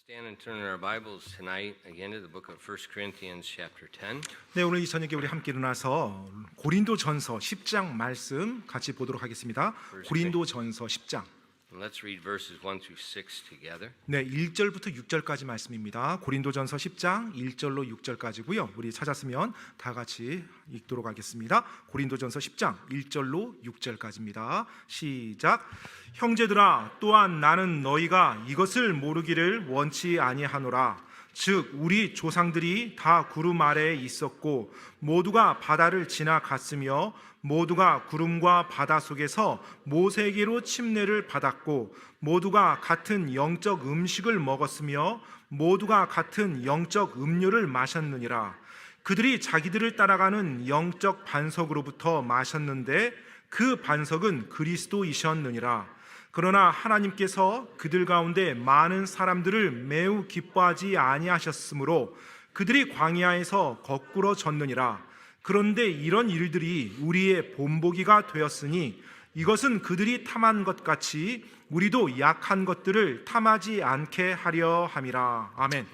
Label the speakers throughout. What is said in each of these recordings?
Speaker 1: Stand and turn in our Bibles tonight again to the book of 1 Corinthians chapter 10.
Speaker 2: 네, 오늘 이 저녁에 우리 함께 일어나서 고린도전서 10장 말씀 같이 보도록 하겠습니다. 고린도전서 10장.
Speaker 1: Let's read verses 1 through 6 together.
Speaker 2: 네, 1절부터 6절까지 말씀입니다. 고린도전서 10장 1절로 6절까지고요. 우리 찾았으면 다 같이 읽도록 하겠습니다. 고린도전서 10장 1절로 6절까지입니다. 시작. 형제들아, 또한 나는 너희가 이것을 모르기를 원치 아니하노라. 즉 우리 조상들이 다 구름 아래에 있었고 모두가 바다를 지나갔으며 모두가 구름과 바다 속에서 모세에게로 침례를 받았고 모두가 같은 영적 음식을 먹었으며 모두가 같은 영적 음료를 마셨느니라. 그들이 자기들을 따라가는 영적 반석으로부터 마셨는데 그 반석은 그리스도이셨느니라. 그러나 하나님께서 그들 가운데 많은 사람들을 매우 기뻐하지 아니하셨으므로 그들이 광야에서 거꾸로 졌느니라. 그런데 이런 일들이 우리의 본보기가 되었으니 이것은 그들이 탐한 것 같이 우리도 약한 것들을 탐하지 않게 하려 함이라. 아멘.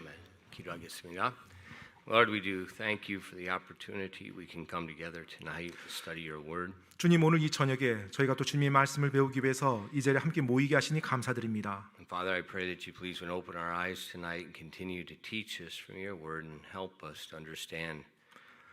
Speaker 1: 기도하겠습니다. Lord, we do thank you for the opportunity we can come together tonight to study your word.
Speaker 2: 주님, 오늘 이 저녁에 저희가 또 주님의 말씀을 배우기 위해서 이 자리에 함께 모이게 하시니 감사드립니다.
Speaker 1: And Father, I pray that you please would open our eyes tonight and continue to teach us from your word and help us to understand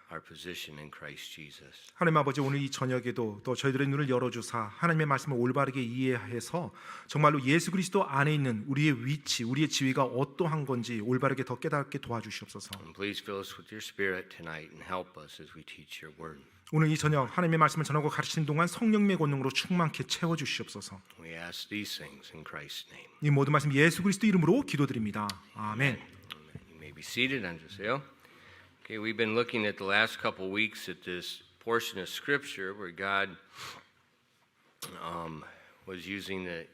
Speaker 1: our position in Christ Jesus.
Speaker 2: 하나님 아버지, 오늘 이 저녁에도 또 저희들의 눈을 열어주사 하나님의 말씀을 올바르게 이해해서 정말로 예수 그리스도 안에 있는 우리의 위치, 우리의 지위가 어떠한 건지 올바르게 더 깨닫게 도와주시옵소서.
Speaker 1: And please fill us with your spirit tonight and help us as we teach your word.
Speaker 2: 오늘 이 저녁 하나님의 말씀을 전하고 가르치는 동안 성령의 권능으로 충만케 채워주시옵소서.
Speaker 1: We ask these things in Christ's name.
Speaker 2: 이 모든 말씀 예수 그리스도 이름으로 기도드립니다. 아멘.
Speaker 1: You may be seated. 앉으세요. Okay, we've been looking at the last couple weeks at this portion of Scripture where God was using the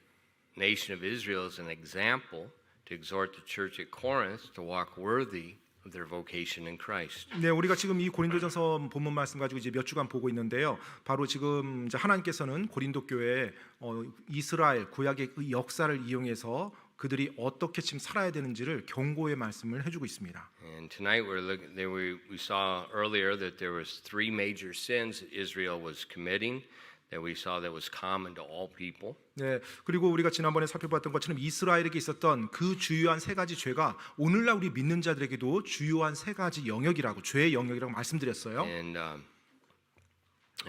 Speaker 1: nation of Israel as an example to exhort the church at Corinth to walk worthy of their vocation in Christ.
Speaker 2: 네, 우리가 지금 이 고린도전서 본문 말씀 가지고 이제 몇 주간 보고 있는데요. 바로 지금 이제 하나님께서는 고린도 교회에 이스라엘 구약의 그 역사를 이용해서 그들이 어떻게 지금 살아야 되는지를 경고의 말씀을 해주고 있습니다.
Speaker 1: And tonight we saw earlier that there was three major sins that Israel was committing that we saw that was common to all people.
Speaker 2: 네, 그리고 우리가 지난번에 살펴봤던 것처럼 이스라엘에게 있었던 그 주요한 세 가지 죄가 오늘날 우리 믿는 자들에게도 주요한 세 가지 영역이라고, 죄의 영역이라고 말씀드렸어요.
Speaker 1: And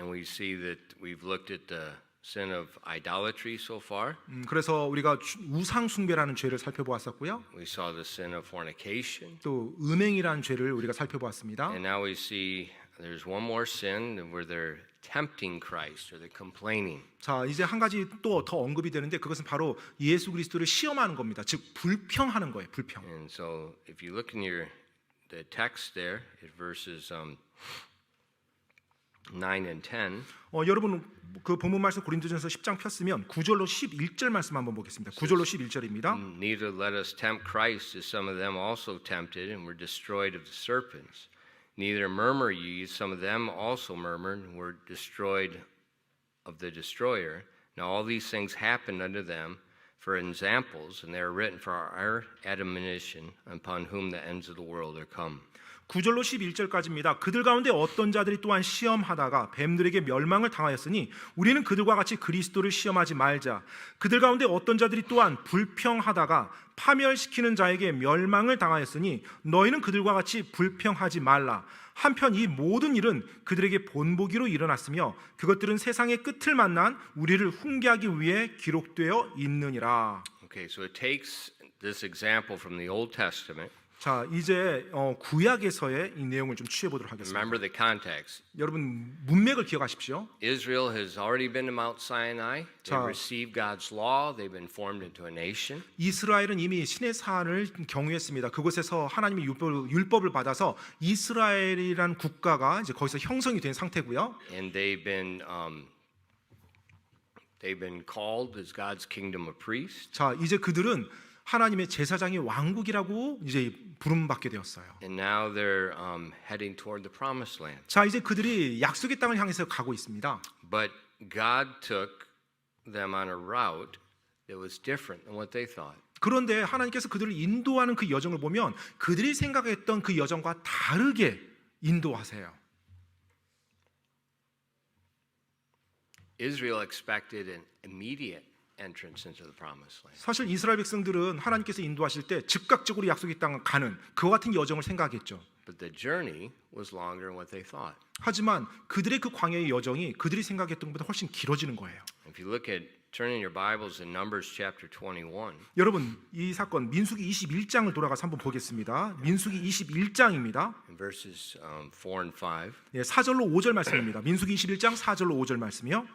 Speaker 1: we see that we've looked at the sin of idolatry so far.
Speaker 2: 그래서 우리가 우상 숭배라는 죄를 살펴보았었고요.
Speaker 1: We saw the sin of fornication.
Speaker 2: 또 음행이라는 죄를 우리가 살펴보았습니다.
Speaker 1: And now we see there's one more sin where they're tempting Christ or they're complaining.
Speaker 2: 자, 이제 한 가지 또 더 언급이 되는데 그것은 바로 예수 그리스도를 시험하는 겁니다. 즉 불평하는 거예요. 불평.
Speaker 1: And so if you look in the text there at verses 9 and 10.
Speaker 2: 여러분 그 본문 말씀 고린도전서 10장 폈으면 9절로 11절 말씀 한번 보겠습니다. 9절로 11절입니다.
Speaker 1: Neither let us tempt Christ as some of them also tempted and were destroyed of the serpents. Neither murmur ye as some of them also murmured and were destroyed of the destroyer. Now all these things happened unto them for examples, and they are written for our admonition, upon whom the ends of the world are come.
Speaker 2: 9절로 11절까지입니다. 그들 가운데 어떤 자들이 또한 시험하다가 뱀들에게 멸망을 당하였으니 우리는 그들과 같이 그리스도를 시험하지 말자. 그들 가운데 어떤 자들이 또한 불평하다가 파멸시키는 자에게 멸망을 당하였으니 너희는 그들과 같이 불평하지 말라. 한편 이 모든 일은 그들에게 본보기로 일어났으며 그것들은 세상의 끝을 만난 우리를 훈계하기 위해 기록되어 있느니라.
Speaker 1: Okay, so it takes this example from the Old Testament.
Speaker 2: 자, 이제 구약에서의 이 내용을 좀 취해 보도록 하겠습니다.
Speaker 1: Remember the context.
Speaker 2: 여러분 문맥을 기억하십시오.
Speaker 1: Israel has already been to Mount Sinai. They
Speaker 2: 자,
Speaker 1: received God's law. They've been formed into a nation.
Speaker 2: 이스라엘은 이미 신의 산을 경유했습니다. 그곳에서 하나님의 율법을 받아서 이스라엘이라는 국가가 이제 거기서 형성이 된 상태고요.
Speaker 1: And they've been called as God's kingdom of priests.
Speaker 2: 자, 이제 그들은 하나님의 제사장의 왕국이라고 이제 부름받게 되었어요.
Speaker 1: And now they're heading toward the promised land.
Speaker 2: 자, 이제 그들이 약속의 땅을 향해서 가고 있습니다.
Speaker 1: But God took them on a route that was different than what they thought.
Speaker 2: 그런데 하나님께서 그들을 인도하는 그 여정을 보면 그들이 생각했던 그 여정과 다르게 인도하세요.
Speaker 1: Israel expected an immediate entrance into the promised land.
Speaker 2: 사실 이스라엘 백성들은 하나님께서 인도하실 때 즉각적으로 약속의 땅을 가는 그와 같은 여정을 생각했죠.
Speaker 1: But the journey was longer than what they thought.
Speaker 2: 하지만 그들의 그 광야의 여정이 그들이 생각했던 것보다 훨씬 길어지는 거예요.
Speaker 1: If you look at turning your Bibles in Numbers chapter 21,
Speaker 2: 여러분 이 사건 민수기 21장을 돌아가서 한번 보겠습니다. 민수기 21장입니다.
Speaker 1: in verses 4 and 5.
Speaker 2: 4절로 5절 말씀입니다. 민수기 21장 4절로 5절 말씀이요.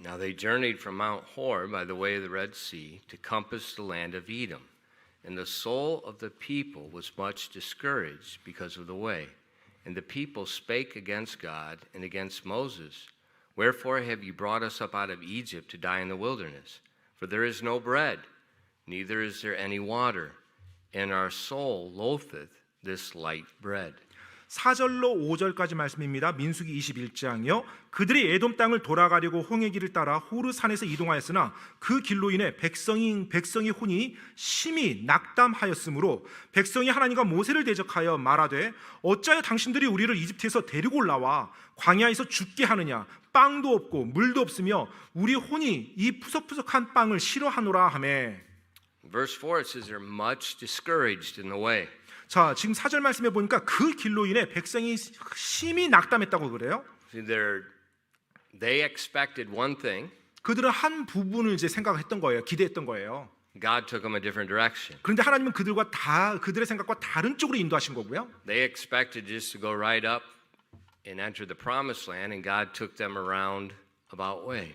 Speaker 1: Now they journeyed from Mount Hor by the way of the Red Sea to compass the land of Edom. And the soul of the people was much discouraged because of the way. And the people spake against God and against Moses. Wherefore have you brought us up out of Egypt to die in the wilderness? For there is no bread, neither is there any water, and our soul loatheth this light bread.
Speaker 2: 4절로 5절까지 말씀입니다. 민수기 21장이요. 그들이 에돔 땅을 돌아가려고 홍해 길을 따라 호르산에서 이동하였으나 그 길로 인해 백성의 혼이 심히 낙담하였으므로 백성이 하나님과 모세를 대적하여 말하되 어찌하여 당신들이 우리를 이집트에서 데리고 올라와 광야에서 죽게 하느냐 빵도 없고 물도 없으며 우리 혼이 이 푸석푸석한 빵을 싫어하노라 하매.
Speaker 1: Verse 4 it says they're much discouraged in the way.
Speaker 2: 자, 지금 4절 말씀에 보니까 그 길로 인해 백성이 심히 낙담했다고 그래요.
Speaker 1: See, they expected one thing.
Speaker 2: 그들은 한 부분을 이제 생각했던 거예요. 기대했던 거예요.
Speaker 1: God took them a different direction.
Speaker 2: 그런데 하나님은 그들의 생각과 다른 쪽으로 인도하신 거고요.
Speaker 1: They expected just to go right up and enter the promised land, and God took them around about way.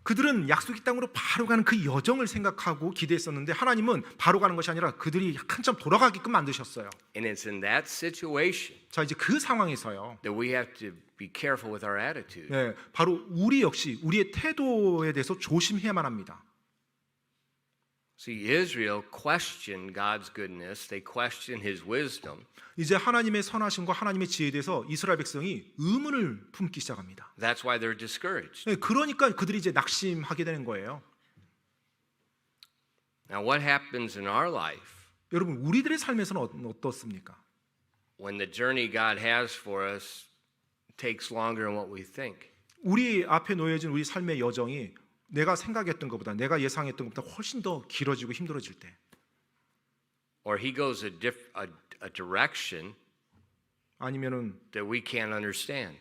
Speaker 2: 그들은 약속의 땅으로 바로 가는 그 여정을 생각하고 기대했었는데 하나님은 바로 가는 것이 아니라 그들이 한참 돌아가게끔 만드셨어요.
Speaker 1: And it's in that situation
Speaker 2: 자, 이제 그 상황에서요.
Speaker 1: that we have to be careful with our attitude.
Speaker 2: 네, 바로 우리 역시 우리의 태도에 대해서 조심해야만 합니다.
Speaker 1: See, Israel questioned God's goodness. They questioned His wisdom.
Speaker 2: 이제 하나님의 선하심과 하나님의 지혜에 대해서 이스라엘 백성이 의문을 품기 시작합니다.
Speaker 1: That's why they're discouraged.
Speaker 2: 네, 그러니까 그들이 이제 낙심하게 되는 거예요.
Speaker 1: Now, what happens in our life
Speaker 2: 여러분, 우리들의 삶에서는 어떻습니까?
Speaker 1: when the journey God has for us takes longer than what we think?
Speaker 2: 우리 앞에 놓여진 우리 삶의 여정이 내가 생각했던 것보다 내가 예상했던 것보다 훨씬 더 길어지고 힘들어질 때,
Speaker 1: Or He goes a direction
Speaker 2: 아니면은
Speaker 1: that we can't understand.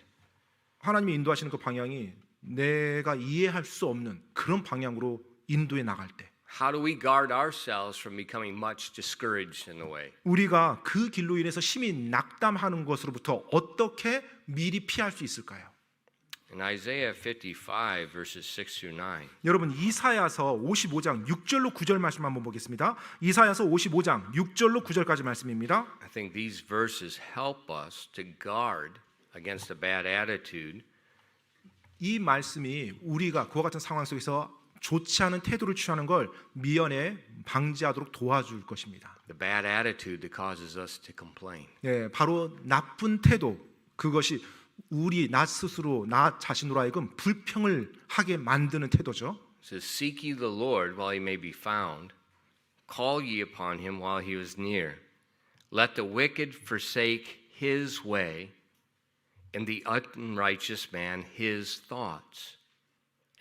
Speaker 2: 하나님이 인도하시는 그 방향이 내가 이해할 수 없는 그런 방향으로 인도해 나갈 때,
Speaker 1: How do we guard ourselves from becoming much discouraged in the way?
Speaker 2: 우리가 그 길로 인해서 심히 낙담하는 것으로부터 어떻게 미리 피할 수 있을까요?
Speaker 1: In Isaiah 55 verses 6 through 9.
Speaker 2: 여러분, 이사야서 55장 6절로 9절 말씀 한번 보겠습니다. 이사야서 55장 6절로 9절까지 말씀입니다.
Speaker 1: I think these verses help us to guard against a bad attitude.
Speaker 2: 이 말씀이 우리가 그와 같은 상황 속에서 좋지 않은 태도를 취하는 걸 미연에 방지하도록 도와줄 것입니다.
Speaker 1: The bad attitude that causes us to complain.
Speaker 2: 예, 바로 나쁜 태도, 그것이 나 스스로 나 자신으로 하여금 불평을 하게 만드는 태도죠.
Speaker 1: It says, Seek ye the Lord while he may be found. Call ye upon him while he is near. Let the wicked forsake his way, and the unrighteous man his thoughts.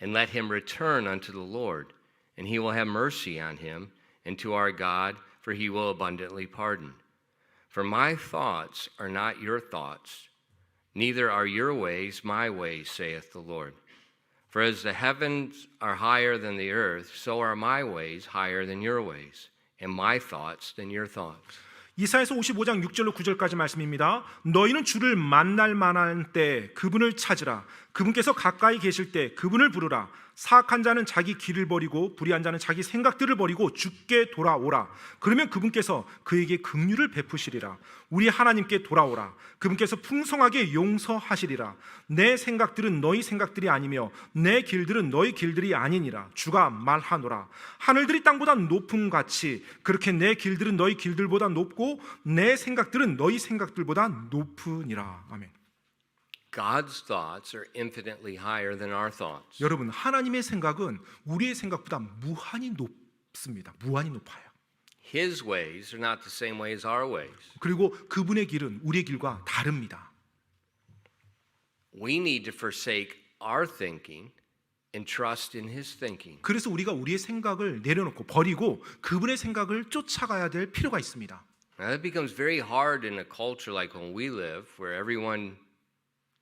Speaker 1: And let him return unto the Lord, and he will have mercy on him, and to our God, for he will abundantly pardon. For my thoughts are not your thoughts, neither are your ways my ways, saith the Lord. For as the heavens are higher than the earth, so are my ways higher than your ways, and my thoughts than your thoughts.
Speaker 2: 이사야서 55장 6절로 9절까지 말씀입니다. 너희는 주를 만날 만한 때 그분을 찾으라. 그분께서 가까이 계실 때 그분을 부르라. 사악한 자는 자기 길을 버리고 불의한 자는 자기 생각들을 버리고 주께 돌아오라. 그러면 그분께서 그에게 긍휼을 베푸시리라. 우리 하나님께 돌아오라. 그분께서 풍성하게 용서하시리라. 내 생각들은 너희 생각들이 아니며 내 길들은 너희 길들이 아니니라. 주가 말하노라. 하늘들이 땅보다 높음 같이 그렇게 내 길들은 너희 길들보다 높고 내 생각들은 너희 생각들보다 높으니라. 아멘.
Speaker 1: God's thoughts are infinitely higher than our thoughts.
Speaker 2: 여러분, 하나님의 생각은 우리의 생각보다 무한히 높습니다. 무한히 높아요.
Speaker 1: His ways are not the same way as our ways.
Speaker 2: 그리고 그분의 길은 우리의 길과 다릅니다.
Speaker 1: We need to forsake our thinking and trust in His thinking.
Speaker 2: 그래서 우리가 우리의 생각을 내려놓고 버리고 그분의 생각을 쫓아가야 될 필요가 있습니다.
Speaker 1: Now that becomes very hard in a culture like when we live, where everyone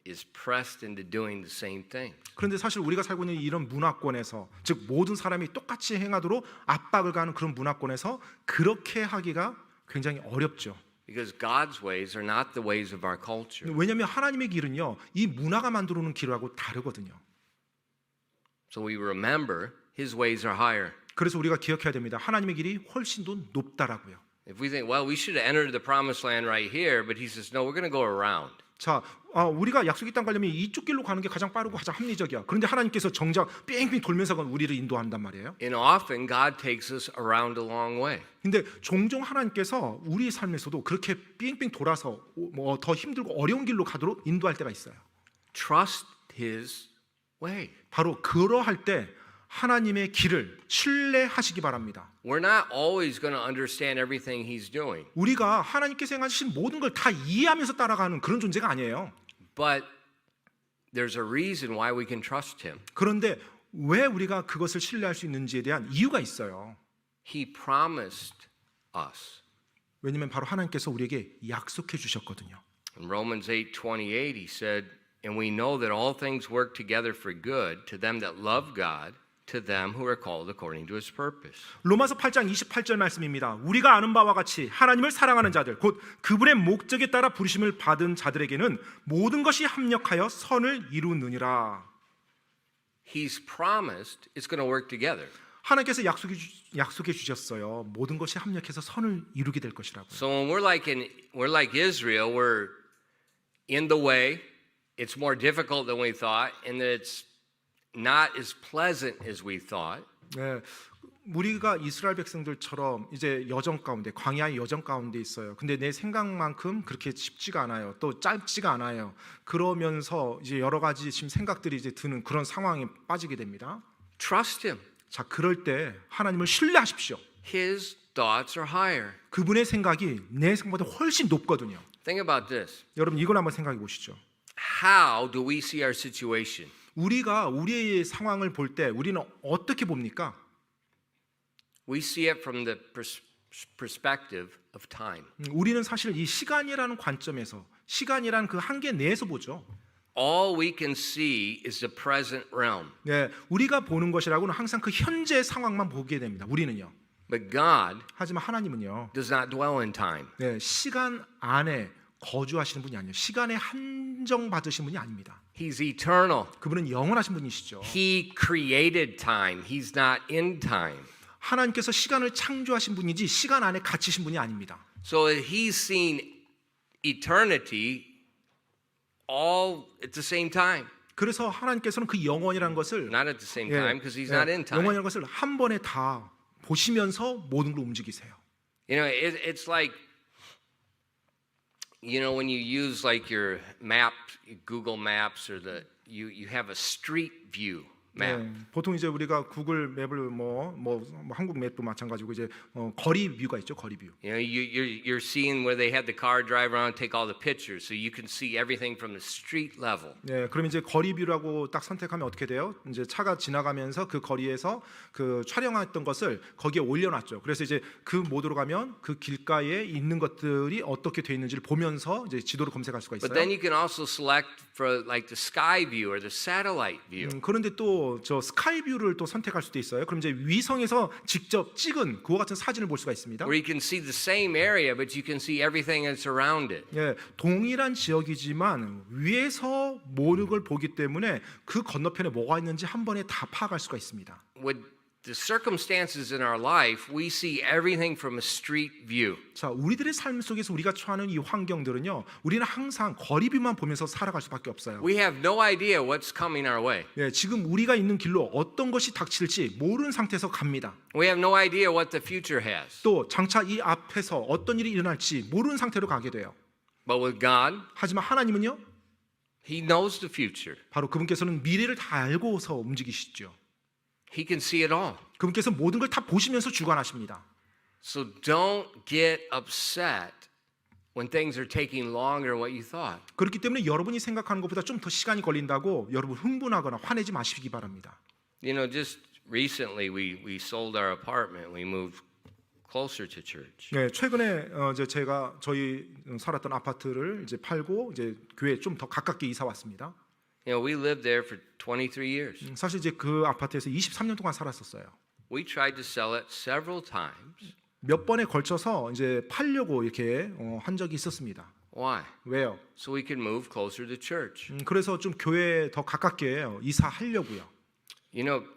Speaker 1: is pressed into doing the same things.
Speaker 2: 그런데 사실 우리가 살고 있는 이런 문화권에서, 즉 모든 사람이 똑같이 행하도록 압박을 가하는 그런 문화권에서 그렇게 하기가 굉장히 어렵죠.
Speaker 1: Because God's ways are not the ways of our culture.
Speaker 2: 왜냐하면 하나님의 길은요, 이 문화가 만들어 놓은 길하고 다르거든요.
Speaker 1: So we remember His ways are higher.
Speaker 2: 그래서 우리가 기억해야 됩니다. 하나님의 길이 훨씬 더 높다라고요.
Speaker 1: If we think, well, we should have entered the promised land right here, but He says, no, we're going to go around.
Speaker 2: 자, 우리가 약속의 땅 가려면 이쪽 길로 가는 게 가장 빠르고 가장 합리적이야. 그런데 하나님께서 정작 뺑뺑 돌면서 우리를 인도한단 말이에요.
Speaker 1: And often God takes us around a long way.
Speaker 2: 근데 종종 하나님께서 우리의 삶에서도 그렇게 뺑뺑 돌아서 더 힘들고 어려운 길로 가도록 인도할 때가 있어요.
Speaker 1: Trust His way.
Speaker 2: 바로 그러할 때 하나님의 길을 신뢰하시기 바랍니다.
Speaker 1: We're not always going to understand everything He's doing.
Speaker 2: 우리가 하나님께서 행하신 모든 걸 다 이해하면서 따라가는 그런 존재가 아니에요.
Speaker 1: But there's a reason why we can trust Him.
Speaker 2: 그런데 왜 우리가 그것을 신뢰할 수 있는지에 대한 이유가 있어요.
Speaker 1: He promised us.
Speaker 2: 왜냐하면 바로 하나님께서 우리에게 약속해 주셨거든요.
Speaker 1: In Romans 8:28 He said, and we know that all things work together for good to them that love God, to them who are called according to His purpose.
Speaker 2: 로마서 8장 28절 말씀입니다. 우리가 아는 바와 같이 하나님을 사랑하는 자들, 곧 그분의 목적에 따라 부르심을 받은 자들에게는 모든 것이 합력하여 선을 이루느니라.
Speaker 1: He's promised it's going to work together.
Speaker 2: 하나님께서 약속해 주셨어요. 모든 것이 합력해서 선을 이루게 될 것이라고.
Speaker 1: So when we're like Israel, we're in the way. It's more difficult than we thought, and it's not as pleasant as we thought.
Speaker 2: 네, 우리가 이스라엘 백성들처럼 이제 여정 가운데, 광야의 여정 가운데 있어요. 근데 내 생각만큼 그렇게 쉽지가 않아요. 또 짧지가 않아요. 그러면서 이제 여러 가지 지금 생각들이 이제 드는 그런 상황에 빠지게 됩니다.
Speaker 1: Trust Him.
Speaker 2: 자, 그럴 때 하나님을 신뢰하십시오.
Speaker 1: His thoughts are higher.
Speaker 2: 그분의 생각이 내 생각보다 훨씬 높거든요.
Speaker 1: Think about this.
Speaker 2: 여러분 이걸 한번 생각해 보시죠.
Speaker 1: How do we see our situation?
Speaker 2: 우리가 우리의 상황을 볼 때 우리는 어떻게 봅니까?
Speaker 1: We see it from the perspective of time.
Speaker 2: 우리는 사실 이 시간이라는 관점에서, 시간이라는 그 한계 내에서 보죠.
Speaker 1: All we can see is the present realm.
Speaker 2: 네, 우리가 보는 것이라고는 항상 그 현재 상황만 보게 됩니다. 우리는요.
Speaker 1: But God
Speaker 2: 하지만 하나님은요.
Speaker 1: does not dwell in time.
Speaker 2: 네, 시간 안에 거주하시는 분이 아니에요. 시간에 한정 받으신 분이 아닙니다.
Speaker 1: He's eternal.
Speaker 2: 그분은 영원하신 분이시죠.
Speaker 1: He created time. He's not in time.
Speaker 2: 하나님께서 시간을 창조하신 분이지 시간 안에 갇히신 분이 아닙니다.
Speaker 1: So He's seen eternity all at the same time.
Speaker 2: 그래서 하나님께서는 그 영원이라는 것을
Speaker 1: Not at the same time because He's not in time.
Speaker 2: 영원이라는 것을 한 번에 다 보시면서 모든 걸 움직이세요.
Speaker 1: You know, it's like, you know, when you use like your map, Google Maps, or you have a street view map.
Speaker 2: 네, 보통 이제 우리가 구글 맵을 뭐 한국 맵도 마찬가지고 이제 거리 뷰가 있죠, 거리 뷰.
Speaker 1: You know, you're seeing where they had the car drive around and take all the pictures, so you can see everything from the street level.
Speaker 2: 네, 그럼 이제 거리 뷰라고 딱 선택하면 어떻게 돼요? 이제 차가 지나가면서 그 거리에서 그 촬영했던 것을 거기에 올려놨죠. 그래서 이제 그 모드로 가면 그 길가에 있는 것들이 어떻게 돼 있는지를 보면서 이제 지도를 검색할 수가 있어요.
Speaker 1: But then you can also select for like the sky view or the satellite view.
Speaker 2: 그런데 또 저 스카이 뷰를 또 선택할 수도 있어요. 그럼 이제 위성에서 직접 찍은 그와 같은 사진을 볼 수가 있습니다.
Speaker 1: Where you can see the same area, but you can see everything that's around it.
Speaker 2: 예, 동일한 지역이지만 위에서 모든 걸 보기 때문에 그 건너편에 뭐가 있는지 한 번에 다 파악할 수가 있습니다.
Speaker 1: With the circumstances in our life, we see everything from a street view.
Speaker 2: 자, 우리들의 삶 속에서 우리가 처하는 이 환경들은요, 우리는 항상 거리뷰만 보면서 살아갈 수밖에 없어요.
Speaker 1: We have no idea what's coming our way.
Speaker 2: 예, 지금 우리가 있는 길로 어떤 것이 닥칠지 모르는 상태에서 갑니다.
Speaker 1: We have no idea what the future has.
Speaker 2: 또 장차 이 앞에서 어떤 일이 일어날지 모르는 상태로 가게 돼요.
Speaker 1: But with God,
Speaker 2: 하지만 하나님은요,
Speaker 1: He knows the future.
Speaker 2: 바로 그분께서는 미래를 다 알고서 움직이시죠.
Speaker 1: He can see it all.
Speaker 2: 그분께서 모든 걸 다 보시면서 주관하십니다.
Speaker 1: So don't get upset when things are taking longer than what you thought.
Speaker 2: 그렇기 때문에 여러분이 생각하는 것보다 좀 더 시간이 걸린다고 여러분 흥분하거나 화내지 마시기 바랍니다.
Speaker 1: You know, just recently we sold our apartment. We moved closer to church.
Speaker 2: 네, 최근에 이제 제가 저희 살았던 아파트를 이제 팔고 이제 교회에 좀 더 가깝게 이사 왔습니다.
Speaker 1: You know, we lived there for 23 years.
Speaker 2: 사실 이제 그 아파트에서 23년 동안 살았었어요.
Speaker 1: We tried to sell it several times.
Speaker 2: 몇 번에 걸쳐서 이제 팔려고 이렇게 한 적이 있었습니다.
Speaker 1: Why?
Speaker 2: 왜요?
Speaker 1: So we could move closer to church.
Speaker 2: 그래서 좀 교회에 더 가깝게 이사하려고요.
Speaker 1: You know,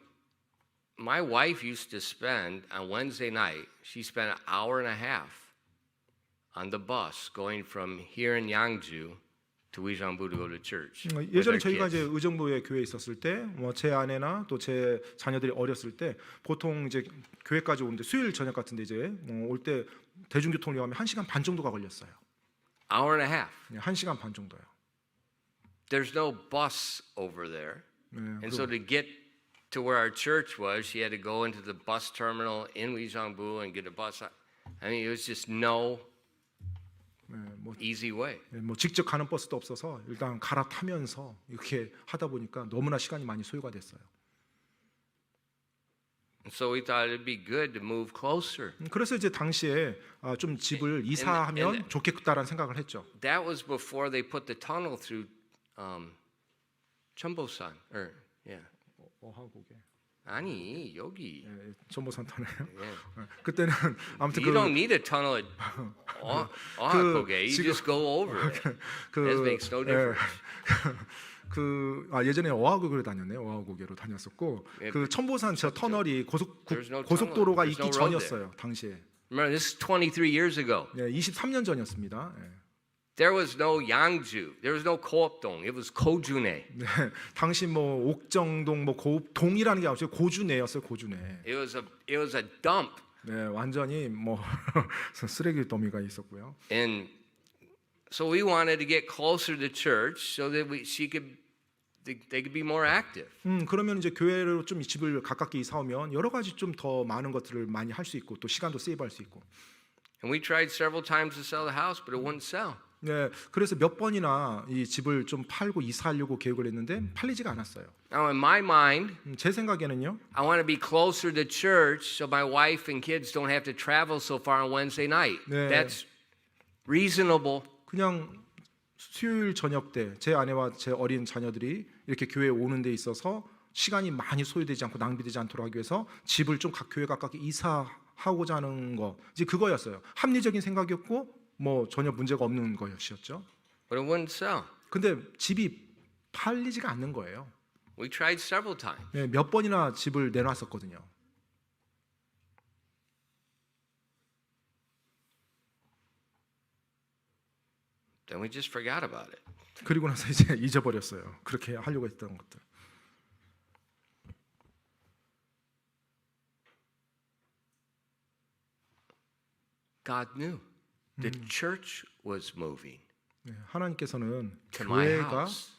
Speaker 1: my wife used to spend on Wednesday night, she spent an hour and a half on the bus going from here in Yangju to Uijeongbu to go to church. with
Speaker 2: 예전에
Speaker 1: our
Speaker 2: 저희가
Speaker 1: kids.
Speaker 2: 이제 의정부에 교회에 있었을 때, 제 아내나 또 제 자녀들이 어렸을 때 보통 이제 교회까지 오는데 수요일 저녁 같은데 이제 올 때 대중교통을 이용하면 1시간 반 정도가 걸렸어요.
Speaker 1: Hour and a half.
Speaker 2: 1시간 반 정도요.
Speaker 1: There's no bus over there.
Speaker 2: 네,
Speaker 1: And so to get to where our church was, she had to go into the bus terminal in Uijeongbu and get a bus. I mean, it was just no easy way.
Speaker 2: 뭐 직접 가는 버스도 없어서 일단 갈아타면서 이렇게 하다 보니까 너무나 시간이 많이 소요가 됐어요.
Speaker 1: And so we thought it'd be good to move closer.
Speaker 2: 그래서 이제 당시에 좀 집을 이사하면 좋겠다라는 생각을 했죠.
Speaker 1: That was before they put the tunnel through Cheonbosan. Or yeah.
Speaker 2: 어하고개.
Speaker 1: 아니 여기.
Speaker 2: 전보산 터네요.
Speaker 1: Yeah.
Speaker 2: 그때는 아무튼
Speaker 1: You don't need a tunnel at Ohakoge. You
Speaker 2: 지금-
Speaker 1: just go over it. That makes no difference.
Speaker 2: 예전에 어하고개로 다녔네요. 어하고개로 다녔었고
Speaker 1: 예,
Speaker 2: 그 천보산 저 터널이
Speaker 1: There's no
Speaker 2: 고속도로가
Speaker 1: tunnel. There's
Speaker 2: 있기
Speaker 1: no road
Speaker 2: 전이었어요. 당시에.
Speaker 1: Remember, this is 23 years ago.
Speaker 2: 23년 전이었습니다.
Speaker 1: There was no Yangju. There was no Koopdong. It was Kojune.
Speaker 2: 당시 뭐 옥정동 뭐 동이라는 게 아니었어요. 고주내였어요. 고주내.
Speaker 1: It was a dump.
Speaker 2: 완전히 뭐 쓰레기 더미가 있었고요.
Speaker 1: And so we wanted to get closer to church so that they could be more active.
Speaker 2: 그러면 이제 교회로 좀 이 집을 가깝게 이사오면 여러 가지 좀 더 많은 것들을 많이 할 수 있고 또 시간도 세이브할 수 있고.
Speaker 1: And we tried several times to sell the house, but it wouldn't sell.
Speaker 2: 네, 그래서 몇 번이나 이 집을 좀 팔고 이사하려고 계획을 했는데 팔리지가 않았어요.
Speaker 1: Now, in my mind,
Speaker 2: 제 생각에는요.
Speaker 1: I want to be closer to church so my wife and kids don't have to travel so far on Wednesday night.
Speaker 2: 네.
Speaker 1: That's reasonable.
Speaker 2: 그냥 수요일 저녁 때 제 아내와 제 어린 자녀들이 이렇게 교회에 오는 데 있어서 시간이 많이 소요되지 않고 낭비되지 않도록 하기 위해서 집을 좀 각 교회 가깝게 이사하고자 하는 거 이제 그거였어요. 합리적인 생각이었고 뭐 전혀 문제가 없는 것이었죠.
Speaker 1: But it wouldn't sell.
Speaker 2: 근데 집이 팔리지가 않는 거예요.
Speaker 1: We tried several times.
Speaker 2: 네, 몇 번이나 집을 내놨었거든요.
Speaker 1: Then we just forgot about it.
Speaker 2: 그리고 나서 이제 잊어버렸어요. 그렇게 하려고 했던 것들.
Speaker 1: God knew the church was moving
Speaker 2: 네, 하나님께서는
Speaker 1: to my
Speaker 2: 교회가
Speaker 1: house.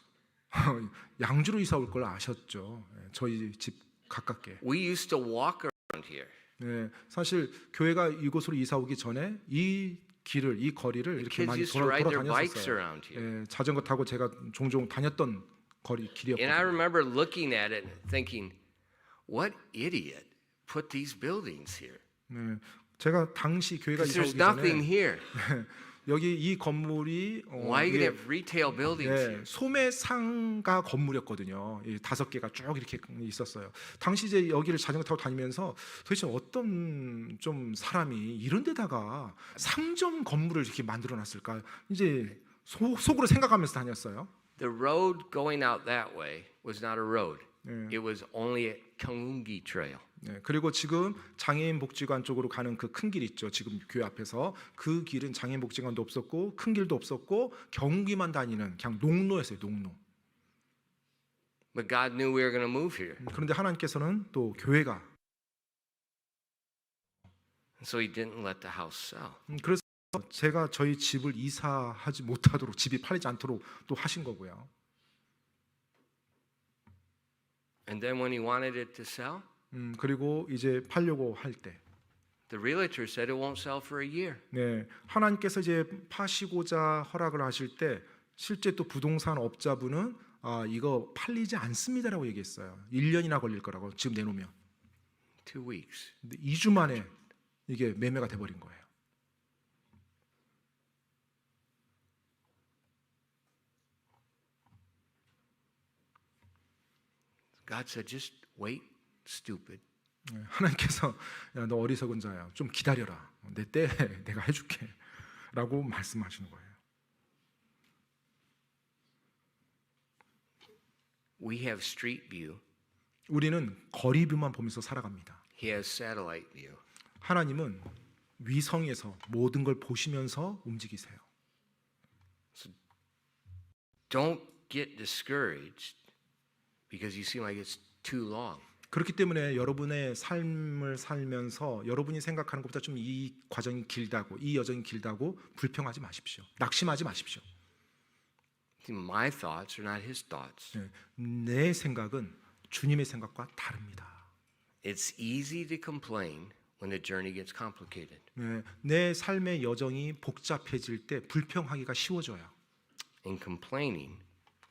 Speaker 2: 양주로 이사 올 걸 아셨죠. 네, 저희 집 가깝게.
Speaker 1: We used to walk around here.
Speaker 2: 네, 사실 교회가 이곳으로 이사 오기 전에 이 길을 이 거리를 이렇게
Speaker 1: Kids
Speaker 2: 많이
Speaker 1: used to ride their bikes
Speaker 2: 돌아다녔었어요.
Speaker 1: around here.
Speaker 2: 네, 자전거 타고 제가 종종 다녔던 거리
Speaker 1: And I
Speaker 2: 길이었거든요.
Speaker 1: remember looking at it and thinking, what idiot put these buildings here?
Speaker 2: 네, 제가 당시 교회가
Speaker 1: Because
Speaker 2: 이사
Speaker 1: there's
Speaker 2: 오기
Speaker 1: nothing
Speaker 2: 전에
Speaker 1: here.
Speaker 2: 여기 이 건물이
Speaker 1: Why you
Speaker 2: 이게,
Speaker 1: have retail buildings here?
Speaker 2: 소매상가 건물이었거든요. 이 5개가 쭉 이렇게 있었어요. 당시 이제 여기를 자전거 타고 다니면서 도대체 어떤 좀 사람이 이런 데다가 상점 건물을 이렇게 만들어 놨을까? 이제 속으로 생각하면서 다녔어요.
Speaker 1: The road going out that way was not a road.
Speaker 2: 네.
Speaker 1: It was only a Gyeonggi Trail.
Speaker 2: 네, 그리고 지금 장애인 복지관 쪽으로 가는 그 큰 길 있죠. 지금 교회 앞에서 그 길은 장애인 복지관도 없었고 큰 길도 없었고 경기만 다니는 그냥 농로였어요. 농로.
Speaker 1: But God knew we were going to move here.
Speaker 2: 그런데 하나님께서는 또 교회가
Speaker 1: So he didn't let the house sell.
Speaker 2: 그래서 제가 저희 집을 이사하지 못하도록 집이 팔리지 않도록 또 하신 거고요.
Speaker 1: And then when he wanted it to sell,
Speaker 2: 그리고 이제 팔려고 할 때,
Speaker 1: the realtor said it won't sell for a year.
Speaker 2: 네, 하나님께서 이제 파시고자 허락을 하실 때 실제 또 부동산 업자분은 이거 팔리지 않습니다라고 얘기했어요. 1년이나 걸릴 거라고 지금 내놓으면.
Speaker 1: 2 weeks.
Speaker 2: 근데 2주 만에 이게 매매가 돼버린 거예요.
Speaker 1: God said, just wait, stupid.
Speaker 2: 네, 하나님께서 야, 너 어리석은 자야, 좀 기다려라. 내 때 내가 해줄게라고 말씀하시는 거예요.
Speaker 1: We have street view.
Speaker 2: 우리는 거리뷰만 보면서 살아갑니다.
Speaker 1: He has satellite view.
Speaker 2: 하나님은 위성에서 모든 걸 보시면서 움직이세요.
Speaker 1: Don't get discouraged because you seem like it's too long.
Speaker 2: 그렇기 때문에 여러분의 삶을 살면서 여러분이 생각하는 것보다 좀 이 과정이 길다고, 이 여정이 길다고 불평하지 마십시오. 낙심하지 마십시오.
Speaker 1: My thoughts are not his thoughts.
Speaker 2: 네, 내 생각은 주님의 생각과 다릅니다.
Speaker 1: It's easy to complain when the journey gets complicated.
Speaker 2: 네, 내 삶의 여정이 복잡해질 때 불평하기가 쉬워져요.
Speaker 1: And complaining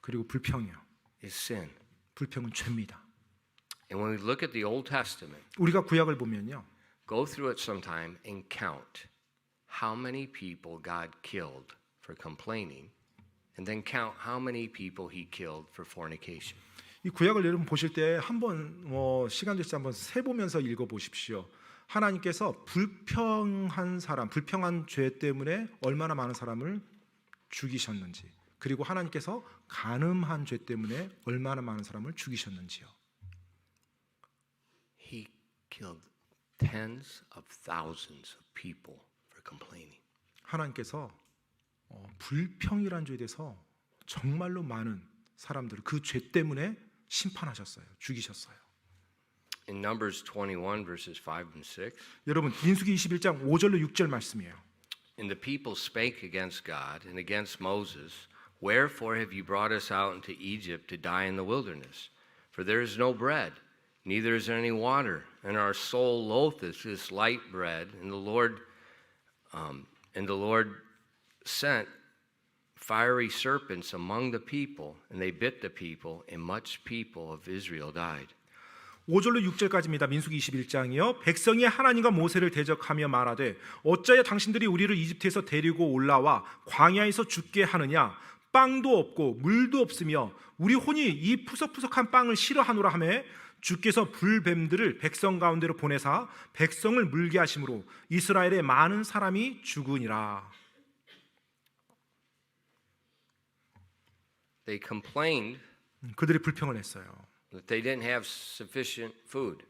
Speaker 2: 그리고 불평이요.
Speaker 1: is sin.
Speaker 2: 불평은 죄입니다.
Speaker 1: And when we look at the Old Testament,
Speaker 2: 우리가 구약을 보면요.
Speaker 1: go through it sometime and count how many people God killed for complaining, and then count how many people he killed for fornication.
Speaker 2: 이 구약을 여러분 보실 때 한번 시간 되실 때 한번 세 보면서 읽어 보십시오. 하나님께서 불평한 사람, 불평한 죄 때문에 얼마나 많은 사람을 죽이셨는지, 그리고 하나님께서 간음한 죄 때문에 얼마나 많은 사람을 죽이셨는지요.
Speaker 1: He killed tens of thousands of people for complaining.
Speaker 2: 하나님께서 불평이란 죄에 대해서 정말로 많은 사람들을 그 죄 때문에 심판하셨어요. 죽이셨어요.
Speaker 1: In Numbers 21 verses 5 and 6,
Speaker 2: 여러분 민수기 21장 5절로 6절 말씀이에요.
Speaker 1: and the people spake against God and against Moses, wherefore have you brought us out into Egypt to die in the wilderness? For there is no bread, neither is there any water, and our soul loatheth this light bread. And the Lord sent fiery serpents among the people, and they bit the people, and much people of Israel died.
Speaker 2: 5절로 6절까지입니다. 민수기 21장이요. 백성이 하나님과 모세를 대적하며 말하되 어찌하여 당신들이 우리를 이집트에서 데리고 올라와 광야에서 죽게 하느냐? 빵도 없고 물도 없으며 우리 혼이 이 푸석푸석한 빵을 싫어하노라 하매 주께서 불뱀들을 백성 가운데로 보내사 백성을 물게 하심으로 이스라엘의 많은 사람이 죽으니라.
Speaker 1: They complained
Speaker 2: 그들이 불평을 했어요.
Speaker 1: that they didn't have sufficient food.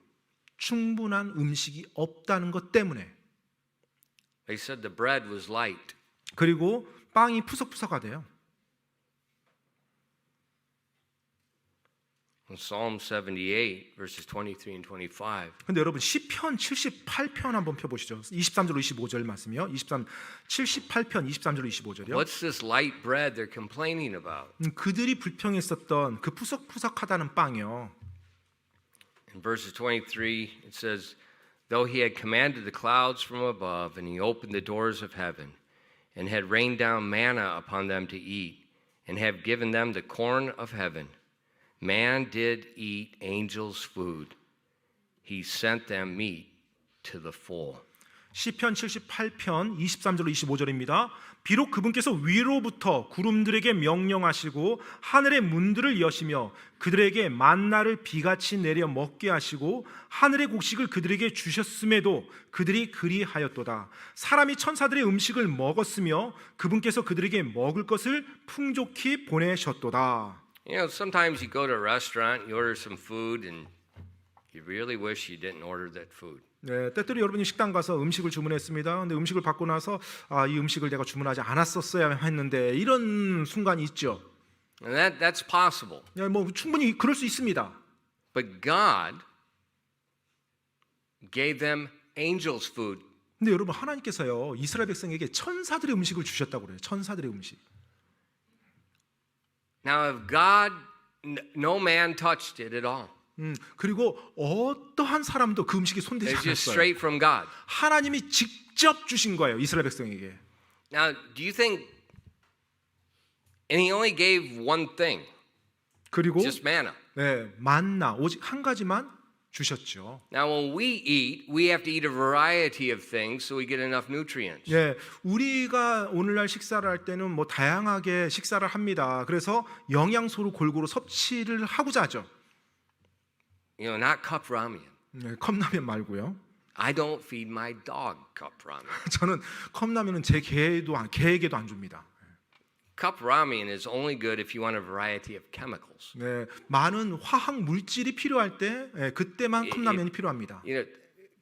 Speaker 2: 충분한 음식이 없다는 것 때문에.
Speaker 1: They said the bread was light.
Speaker 2: 그리고 빵이 푸석푸석하대요.
Speaker 1: In Psalm 78 verses 23 and 25.
Speaker 2: 근데 여러분 시편 78편 한번 펴 보시죠. 23절로 25절 말씀이요. 78편 23절로 25절이요.
Speaker 1: What's this light bread they're complaining about?
Speaker 2: 그들이 불평했었던 그 푸석푸석하다는 빵이요.
Speaker 1: In verses 23 it says, though he had commanded the clouds from above and he opened the doors of heaven and had rained down manna upon them to eat and have given them the corn of heaven, man did eat angels' food. He sent them meat to the full.
Speaker 2: 시편 78편 23절로 25절입니다. 비록 그분께서 위로부터 구름들에게 명령하시고 하늘의 문들을 여시며 그들에게 만나를 비같이 내려 먹게 하시고 하늘의 곡식을 그들에게 주셨음에도 그들이 그리하였도다. 사람이 천사들의 음식을 먹었으며 그분께서 그들에게 먹을 것을 풍족히 보내셨도다.
Speaker 1: You know, sometimes you go to a restaurant, you order some food, and you really wish you didn't order that food.
Speaker 2: 네, 때때로 여러분이 식당 가서 음식을 주문했습니다. 근데 음식을 받고 나서 이 음식을 내가 주문하지 않았었어야 했는데 이런 순간이 있죠.
Speaker 1: And that's possible.
Speaker 2: 뭐 충분히 그럴 수 있습니다.
Speaker 1: But God gave them angels' food.
Speaker 2: 근데 여러분 하나님께서요 이스라엘 백성에게 천사들의 음식을 주셨다고 그래요. 천사들의 음식.
Speaker 1: Now, if God, no man touched it at all.
Speaker 2: 그리고 어떠한 사람도 그 음식에 손대지
Speaker 1: It's just
Speaker 2: 않았어요.
Speaker 1: straight from God.
Speaker 2: 하나님이 직접 주신 거예요, 이스라엘 백성에게.
Speaker 1: Now, do you think? And he only gave one thing,
Speaker 2: 그리고
Speaker 1: just manna.
Speaker 2: 만나 오직 한 가지만 주셨죠.
Speaker 1: Now, when we eat, we have to eat a variety of things so we get enough nutrients.
Speaker 2: 우리가 오늘날 식사를 할 때는 뭐 다양하게 식사를 합니다. 그래서 영양소를 골고루 섭취를 하고자 하죠.
Speaker 1: You know, not cup ramen.
Speaker 2: 컵라면 말고요.
Speaker 1: I don't feed my dog cup ramen.
Speaker 2: 저는 컵라면은 제 개에게도 안 줍니다.
Speaker 1: Cup ramen is only good if you want a variety of chemicals.
Speaker 2: 많은 화학 물질이 필요할 때 그때만 컵라면이 필요합니다.
Speaker 1: You know,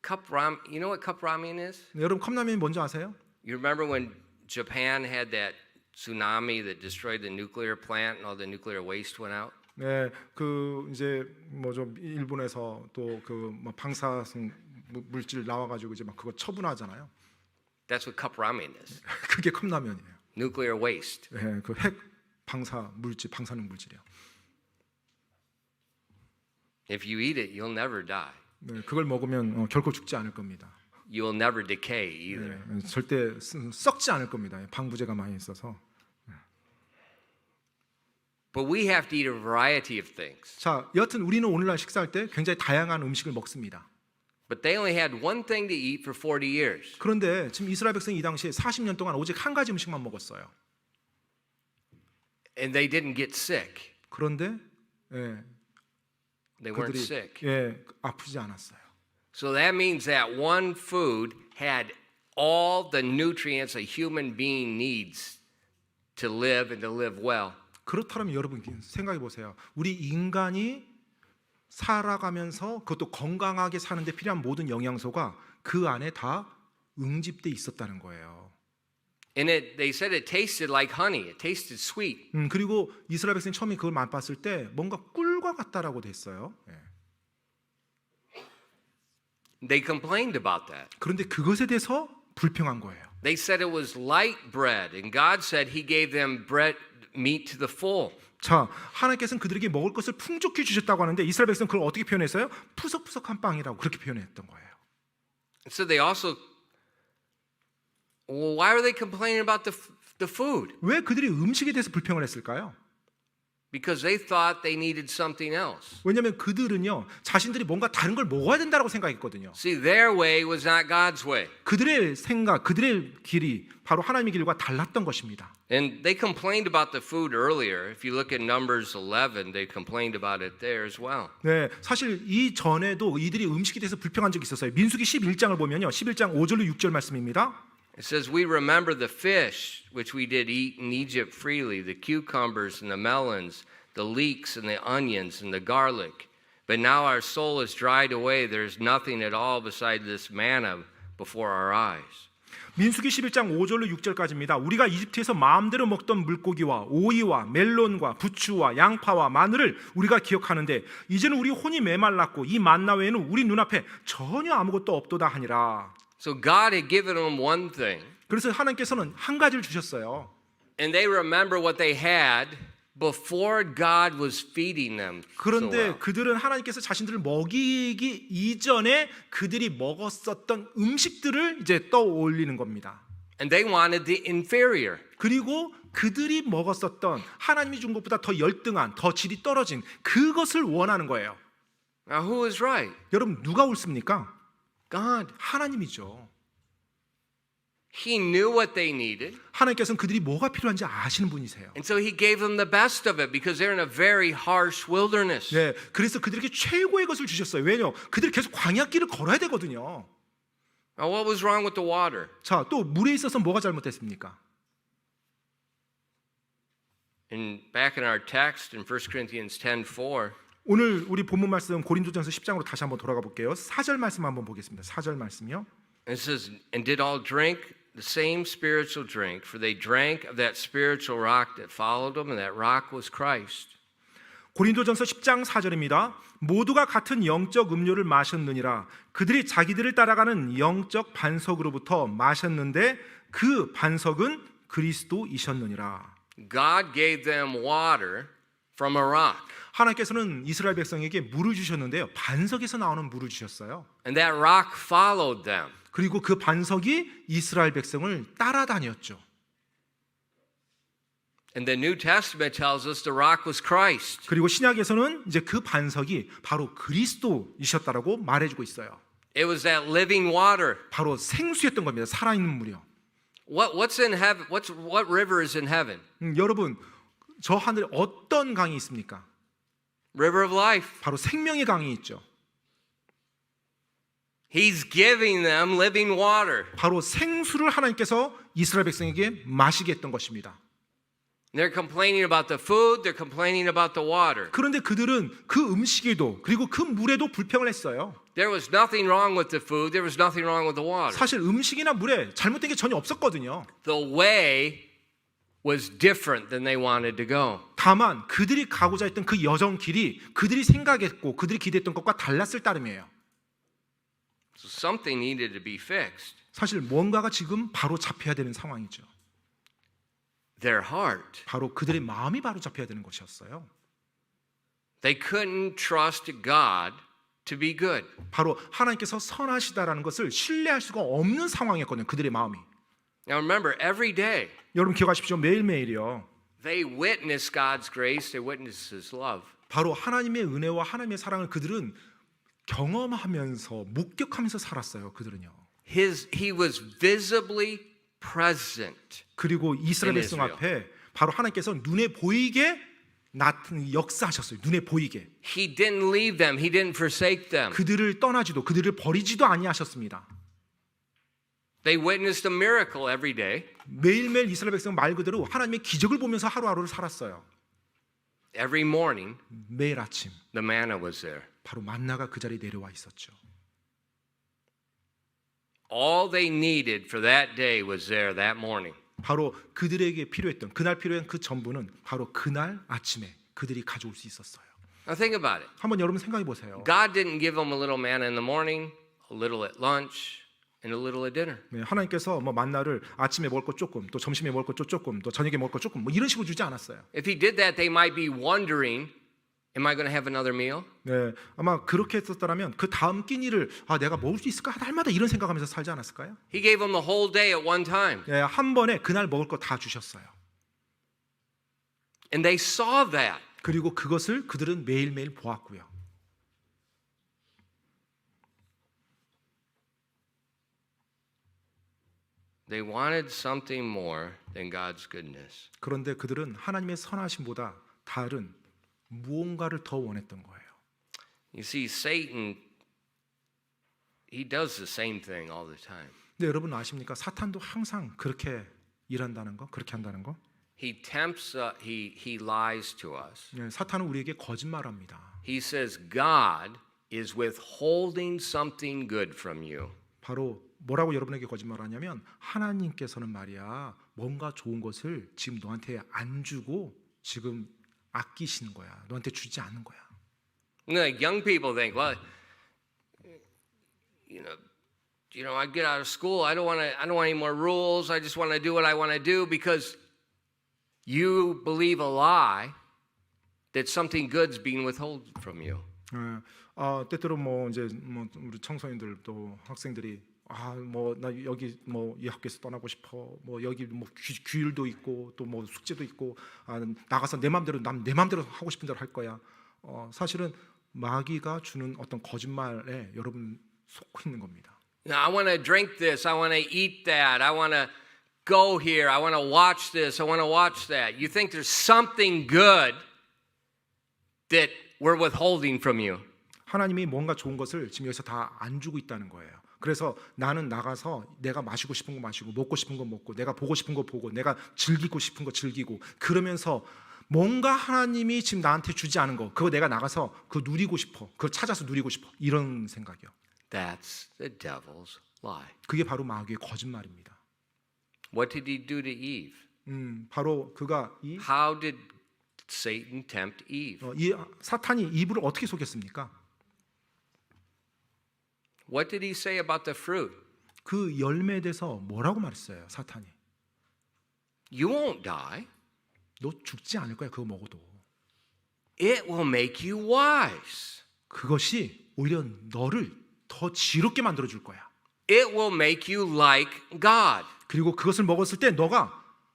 Speaker 1: cup ramen. You know what cup ramen is?
Speaker 2: 여러분 컵라면이 뭔지 아세요?
Speaker 1: You remember when Japan had that tsunami that destroyed the nuclear plant and all the nuclear waste went out?
Speaker 2: 그 이제 뭐죠 일본에서 또 그 뭐 방사성 물질 나와가지고 이제 막 그거 처분하잖아요.
Speaker 1: That's what cup ramen is.
Speaker 2: 그게 컵라면이에요.
Speaker 1: Nuclear waste.
Speaker 2: 그 핵 방사 물질, 방사능 물질이요.
Speaker 1: If you eat it, you'll never die.
Speaker 2: 그걸 먹으면 결코 죽지 않을 겁니다.
Speaker 1: You will never decay either.
Speaker 2: 절대 썩지 않을 겁니다. 방부제가 많이 있어서.
Speaker 1: But we have to eat a variety of things.
Speaker 2: 자, 여하튼 우리는 오늘날 식사할 때 굉장히 다양한 음식을 먹습니다.
Speaker 1: But they only had one thing to eat for 40 years.
Speaker 2: 그런데 지금 이스라엘 백성이 이 당시에 40년 동안 오직 한 가지 음식만 먹었어요.
Speaker 1: And they didn't get sick.
Speaker 2: 그런데
Speaker 1: They weren't
Speaker 2: 그들이
Speaker 1: sick.
Speaker 2: 아프지 않았어요.
Speaker 1: So that means that one food had all the nutrients a human being needs to live and to live well.
Speaker 2: 그렇다면 여러분 생각해 보세요. 우리 인간이 살아가면서 그것도 건강하게 사는데 필요한 모든 영양소가 그 안에 다 응집돼 있었다는 거예요.
Speaker 1: And they said it tasted like honey. It tasted sweet.
Speaker 2: 그리고 이스라엘 백성이 처음에 그걸 맛봤을 때 뭔가 꿀과 같다라고 됐어요.
Speaker 1: They complained about that.
Speaker 2: 그런데 그것에 대해서 불평한 거예요.
Speaker 1: They said it was light bread, and God said He gave them meat to the full.
Speaker 2: 자, 하나님께서는 그들에게 먹을 것을 풍족히 주셨다고 하는데 이스라엘 백성은 그걸 어떻게 표현했어요? 푸석푸석한 빵이라고 그렇게 표현했던 거예요.
Speaker 1: So they also, well, why are they complaining about the food?
Speaker 2: 왜 그들이 음식에 대해서 불평을 했을까요?
Speaker 1: Because they thought they needed something else.
Speaker 2: 왜냐하면 그들은요 자신들이 뭔가 다른 걸 먹어야 된다고 생각했거든요.
Speaker 1: See, their way was not God's way.
Speaker 2: 그들의 생각, 그들의 길이 바로 하나님의 길과 달랐던 것입니다.
Speaker 1: And they complained about the food earlier. If you look at Numbers 11, they complained about it there as well.
Speaker 2: 사실 이 전에도 이들이 음식에 대해서 불평한 적이 있었어요. 민수기 11장을 보면요, 11장 5절로 6절 말씀입니다.
Speaker 1: It says, we remember the fish which we did eat in Egypt freely, the cucumbers and the melons, the leeks and the onions and the garlic. But now our soul is dried away. There's nothing at all beside this manna before our eyes.
Speaker 2: 민수기 11장 5절로 6절까지입니다. 우리가 이집트에서 마음대로 먹던 물고기와 오이와 멜론과 부추와 양파와 마늘을 우리가 기억하는데 이제는 우리 혼이 메말랐고 이 만나 외에는 우리 눈앞에 전혀 아무것도 없도다 하니라.
Speaker 1: So God had given them one thing.
Speaker 2: 그래서 하나님께서는 한 가지를 주셨어요.
Speaker 1: And they remember what they had before God was feeding them.
Speaker 2: 그런데
Speaker 1: so well.
Speaker 2: 그들은 하나님께서 자신들을 먹이기 이전에 그들이 먹었었던 음식들을 이제 떠올리는 겁니다.
Speaker 1: And they wanted the inferior.
Speaker 2: 그리고 그들이 먹었었던 하나님이 준 것보다 더 열등한, 더 질이 떨어진 그것을 원하는 거예요.
Speaker 1: Now who is right?
Speaker 2: 여러분 누가 옳습니까?
Speaker 1: God.
Speaker 2: 하나님이죠.
Speaker 1: He knew what they needed.
Speaker 2: 하나님께서는 그들이 뭐가 필요한지 아시는 분이세요.
Speaker 1: And so he gave them the best of it because they're in a very harsh wilderness.
Speaker 2: 그래서 그들에게 최고의 것을 주셨어요. 왜냐? 그들이 계속 광야길을 걸어야 되거든요.
Speaker 1: Now what was wrong with the water?
Speaker 2: 자, 또 물에 있어서 뭐가 잘못됐습니까?
Speaker 1: And back in our text in 1 Corinthians 10:4,
Speaker 2: 오늘 우리 본문 말씀 고린도전서 10장으로 다시 한번 돌아가 볼게요. 4절 말씀 한번 보겠습니다. 4절 말씀이요.
Speaker 1: it says, and did all drink the same spiritual drink, for they drank of that spiritual rock that followed them, and that rock was Christ.
Speaker 2: 고린도전서 10장 4절입니다. 모두가 같은 영적 음료를 마셨느니라. 그들이 자기들을 따라가는 영적 반석으로부터 마셨는데 그 반석은 그리스도이셨느니라.
Speaker 1: God gave them water from a rock.
Speaker 2: 하나님께서는 이스라엘 백성에게 물을 주셨는데요. 반석에서 나오는 물을 주셨어요.
Speaker 1: And that rock followed them.
Speaker 2: 그리고 그 반석이 이스라엘 백성을 따라다녔죠.
Speaker 1: And the New Testament tells us the rock was Christ.
Speaker 2: 그리고 신약에서는 이제 그 반석이 바로 그리스도이셨다라고 말해주고 있어요.
Speaker 1: It was that living water.
Speaker 2: 바로 생수였던 겁니다. 살아있는 물이요.
Speaker 1: What's in heaven? What river is in heaven?
Speaker 2: 여러분, 저 하늘에 어떤 강이 있습니까?
Speaker 1: River of life.
Speaker 2: 바로 생명의 강이 있죠.
Speaker 1: He's giving them living water.
Speaker 2: 바로 생수를 하나님께서 이스라엘 백성에게 마시게 했던 것입니다.
Speaker 1: They're complaining about the food, they're complaining about the water.
Speaker 2: 그런데 그들은 그 음식에도 그리고 그 물에도 불평을 했어요.
Speaker 1: There was nothing wrong with the food, there was nothing wrong with the water.
Speaker 2: 사실 음식이나 물에 잘못된 게 전혀 없었거든요.
Speaker 1: The way was different than they wanted to go.
Speaker 2: 다만 그들이 가고자 했던 그 여정 길이 그들이 생각했고 그들이 기대했던 것과 달랐을 따름이에요.
Speaker 1: So something needed to be fixed.
Speaker 2: 사실 뭔가가 지금 바로 잡혀야 되는 상황이죠.
Speaker 1: Their heart.
Speaker 2: 바로 그들의 마음이 바로 잡혀야 되는 것이었어요.
Speaker 1: They couldn't trust God to be good.
Speaker 2: 바로 하나님께서 선하시다라는 것을 신뢰할 수가 없는 상황이었거든요. 그들의 마음이.
Speaker 1: Now remember, every day
Speaker 2: 여러분 기억하십시오. 매일매일이요.
Speaker 1: they witness God's grace, they witness His love.
Speaker 2: 바로 하나님의 은혜와 하나님의 사랑을 그들은 경험하면서 목격하면서 살았어요. 그들은요.
Speaker 1: He was visibly present.
Speaker 2: 그리고 이스라엘
Speaker 1: In
Speaker 2: 백성
Speaker 1: Israel.
Speaker 2: 앞에 바로 하나님께서 눈에 보이게 역사하셨어요. 눈에 보이게.
Speaker 1: He didn't leave them. He didn't forsake them.
Speaker 2: 그들을 떠나지도 그들을 버리지도 아니하셨습니다.
Speaker 1: They witnessed a miracle every day.
Speaker 2: 매일매일 이스라엘 백성 말 그대로 하나님의 기적을 보면서 하루하루를 살았어요.
Speaker 1: Every morning,
Speaker 2: 매일 아침
Speaker 1: the manna was there.
Speaker 2: 바로 만나가 그 자리에 내려와 있었죠.
Speaker 1: All they needed for that day was there that morning.
Speaker 2: 바로 그들에게 필요했던 그날 필요한 그 전부는 바로 그날 아침에 그들이 가져올 수 있었어요.
Speaker 1: Now think about it.
Speaker 2: 한번 여러분 생각해 보세요.
Speaker 1: God didn't give them a little manna in the morning, a little at lunch, and a little at dinner.
Speaker 2: 네, 하나님께서 뭐 만나를 아침에 먹을 것 조금, 또 점심에 먹을 것 조금, 또 저녁에 먹을 것 조금, 뭐 이런 식으로 주지 않았어요.
Speaker 1: If He did that, they might be wondering, am I going to have another meal?
Speaker 2: 네, 아마 그렇게 했었더라면 그 다음 끼니를 내가 먹을 수 있을까 날마다 이런 생각하면서 살지 않았을까요?
Speaker 1: He gave them the whole day at one time.
Speaker 2: 네, 한 번에 그날 먹을 거 다 주셨어요.
Speaker 1: And they saw that.
Speaker 2: 그리고 그것을 그들은 매일매일 보았고요.
Speaker 1: They wanted something more than God's goodness.
Speaker 2: 그런데 그들은 하나님의 선하심보다 다른 무언가를 더 원했던 거예요.
Speaker 1: You see, Satan, he does the same thing all the time.
Speaker 2: 근데 여러분 아십니까? 사탄도 항상 그렇게 일한다는 거, 그렇게 한다는 거.
Speaker 1: He tempts, he lies to us.
Speaker 2: 네, 사탄은 우리에게 거짓말합니다.
Speaker 1: He says God is withholding something good from you.
Speaker 2: 바로 뭐라고 여러분에게 거짓말하냐면 하나님께서는 말이야 뭔가 좋은 것을 지금 너한테 안 주고 지금 아끼시는 거야. 너한테 주지 않는 거야.
Speaker 1: Like young people think, well, you know, I get out of school. I don't want any more rules. I just want to do what I want to do because you believe a lie that something good's being withheld from you.
Speaker 2: 때때로 우리 청소년들 또 학생들이 나 여기 이 학교에서 떠나고 싶어. 여기 규율도 있고 또 숙제도 있고 나가서 내 마음대로 하고 싶은 대로 할 거야. 사실은 마귀가 주는 어떤 거짓말에 여러분 속고 있는 겁니다.
Speaker 1: I want to drink this. I want to eat that. I want to go here. I want to watch this. I want to watch that. You think there's something good that we're withholding from you.
Speaker 2: 하나님이 뭔가 좋은 것을 지금 여기서 다 안 주고 있다는 거예요. 그래서 나는 나가서 내가 마시고 싶은 거 마시고 먹고 싶은 거 먹고 내가 보고 싶은 거 보고 내가 즐기고 싶은 거 즐기고 그러면서 뭔가 하나님이 지금 나한테 주지 않은 거 그거 내가 나가서 그거 누리고 싶어. 그걸 찾아서 누리고 싶어. 이런 생각이요.
Speaker 1: That's the devil's lie.
Speaker 2: 그게 바로 마귀의 거짓말입니다.
Speaker 1: What did he do to Eve?
Speaker 2: 바로 그가
Speaker 1: How did Satan tempt Eve?
Speaker 2: 이 사탄이 이브를 어떻게 속였습니까?
Speaker 1: What did he say about the fruit?
Speaker 2: 그 열매에 대해서 뭐라고 말했어요? 사탄이.
Speaker 1: You won't die.
Speaker 2: 너 죽지 않을 거야. 그거 먹어도.
Speaker 1: it will make you wise.
Speaker 2: 그것이 오히려 너를 더 지롭게 만들어 줄 거야.
Speaker 1: It will make you like God.
Speaker 2: 그리고 그것을 먹었을 때 너가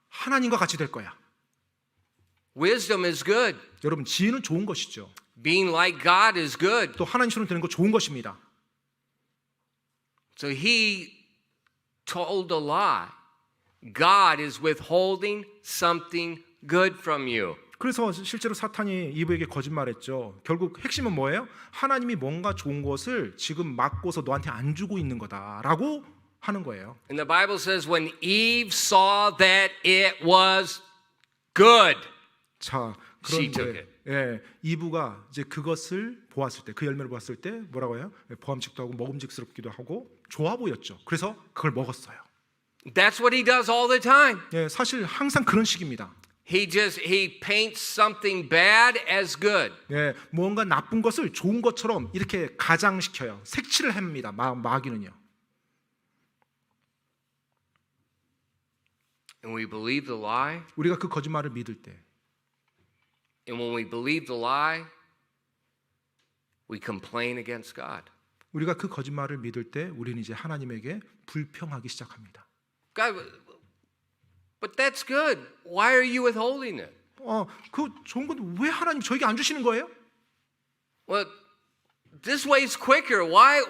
Speaker 2: 하나님과 같이 될 거야.
Speaker 1: Wisdom is good.
Speaker 2: 여러분, 지혜는 좋은 것이죠.
Speaker 1: Being like God is good.
Speaker 2: 또 하나님처럼 되는 거 좋은 것입니다.
Speaker 1: So he told a lie. God is withholding something good from you.
Speaker 2: 그래서 실제로 사탄이 이브에게 거짓말했죠. 결국 핵심은 뭐예요? 하나님이 뭔가 좋은 것을 지금 막고서 너한테 안 주고 있는 거다라고 하는 거예요.
Speaker 1: And the Bible says when Eve saw that it was good.
Speaker 2: 자,
Speaker 1: She took
Speaker 2: 그런데 이브가 이제 그것을 보았을 때, 그 열매를 보았을 때 뭐라고 해요? 보암직도 하고 먹음직스럽기도 하고 좋아 보였죠. 그래서 그걸 먹었어요.
Speaker 1: That's what he does all the time.
Speaker 2: 사실 항상 그런 식입니다.
Speaker 1: He paints something bad as good.
Speaker 2: 뭔가 나쁜 것을 좋은 것처럼 이렇게 가장시켜요. 색칠을 합니다. 마귀는요.
Speaker 1: And we believe the lie.
Speaker 2: 우리가 그 거짓말을 믿을 때,
Speaker 1: And when we believe the lie, we complain against God.
Speaker 2: 우리가 그 거짓말을 믿을 때 우리는 이제 하나님에게 불평하기 시작합니다.
Speaker 1: God, but that's good. Why are you withholding it?
Speaker 2: 그 좋은 건 왜 하나님 저에게 안 주시는 거예요?
Speaker 1: Well, this way's quicker. Why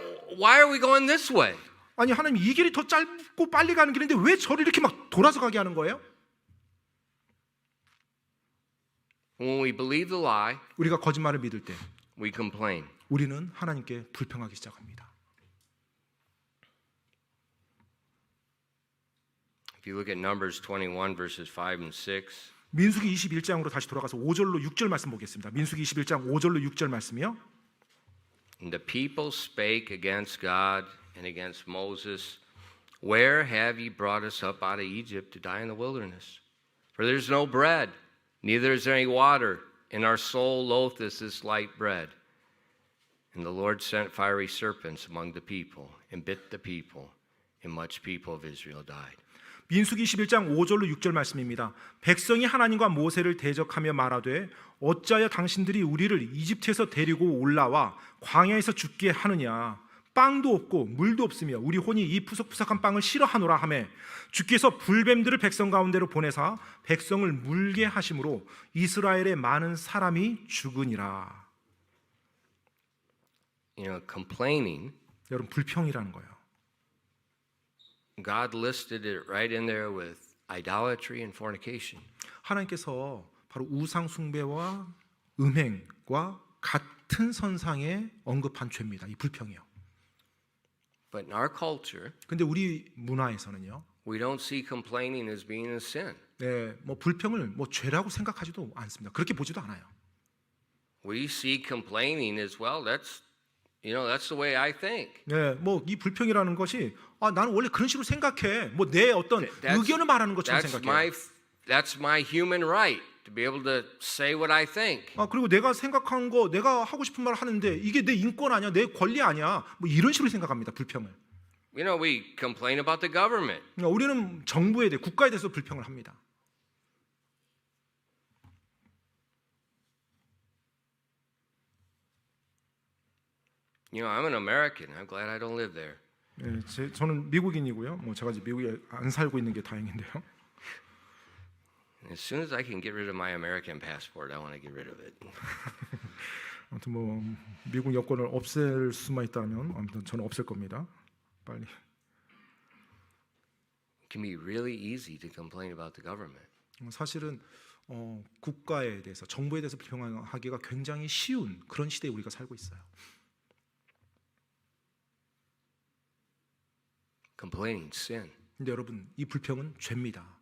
Speaker 1: are we going this way?
Speaker 2: 아니, 하나님 이 길이 더 짧고 빨리 가는 길인데 왜 저를 이렇게 막 돌아서 가게 하는 거예요?
Speaker 1: When we believe the lie,
Speaker 2: 우리가 거짓말을 믿을 때
Speaker 1: we complain.
Speaker 2: 우리는 하나님께 불평하기 시작합니다.
Speaker 1: If you look at Numbers 21 verses 5 and 6,
Speaker 2: 민수기 21장으로 다시 돌아가서 5절로 6절 말씀 보겠습니다. 민수기 21장 5절로 6절 말씀이요.
Speaker 1: and the people spake against God and against Moses, Where have ye brought us up out of Egypt to die in the wilderness? For there's no bread, neither is there any water, and our soul loatheth this light bread. And the Lord sent fiery serpents among the people, and bit the people, and much people of Israel died.
Speaker 2: 민수기 21장 5절로 6절 말씀입니다. 백성이 하나님과 모세를 대적하며 말하되 어찌하여 당신들이 우리를 이집트에서 데리고 올라와 광야에서 죽게 하느냐. 빵도 없고 물도 없으며 우리 혼이 이 푸석푸석한 빵을 싫어하노라 하매 주께서 불뱀들을 백성 가운데로 보내사 백성을 물게 하심으로 이스라엘의 많은 사람이 죽으니라.
Speaker 1: Complaining,
Speaker 2: 여러분, 불평이라는 거예요.
Speaker 1: God listed it right in there with idolatry and fornication.
Speaker 2: 하나님께서 바로 우상 숭배와 음행과 같은 선상에 언급한 죄입니다. 이 불평이요.
Speaker 1: But in our culture,
Speaker 2: 근데 우리 문화에서는요.
Speaker 1: we don't see complaining as being a sin.
Speaker 2: 불평을 죄라고 생각하지도 않습니다. 그렇게 보지도 않아요.
Speaker 1: We see complaining as well. That's the way I think.
Speaker 2: 이 불평이라는 것이 나는 원래 그런 식으로 생각해. 내 어떤 의견을 말하는 것처럼 생각해요.
Speaker 1: That's my human right to be able to say what I think.
Speaker 2: 그리고 내가 생각한 거, 내가 하고 싶은 말을 하는데 이게 내 인권 아니야, 내 권리 아니야. 이런 식으로 생각합니다. 불평을.
Speaker 1: We complain about the government.
Speaker 2: 우리는 정부에 대해, 국가에 대해서 불평을 합니다.
Speaker 1: I'm an American. I'm glad I don't live there.
Speaker 2: 저는 미국인이고요. 제가 이제 미국에 안 살고 있는 게 다행인데요.
Speaker 1: As soon as I can get rid of my American passport, I want to get rid of it.
Speaker 2: 아무튼 미국 여권을 없앨 수만 있다면 아무튼 저는 없앨 겁니다. 빨리.
Speaker 1: It can be really easy to complain about the government.
Speaker 2: 사실은 국가에 대해서, 정부에 대해서 불평하기가 굉장히 쉬운 그런 시대에 우리가 살고 있어요.
Speaker 1: Complaining sin.
Speaker 2: 근데 여러분, 이 불평은 죄입니다.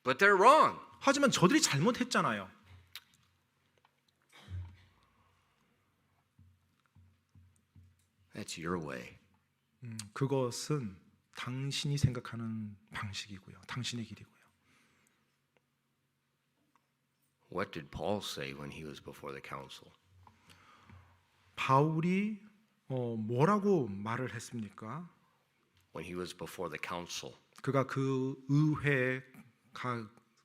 Speaker 1: But they're wrong.
Speaker 2: 하지만 저들이 잘못했잖아요.
Speaker 1: That's your way.
Speaker 2: 그것은 당신이 생각하는 방식이고요. 당신의 길이고요.
Speaker 1: What did Paul say when he was before the council?
Speaker 2: 바울이 뭐라고 말을 했습니까?
Speaker 1: When he was before the council.
Speaker 2: 그가 그 의회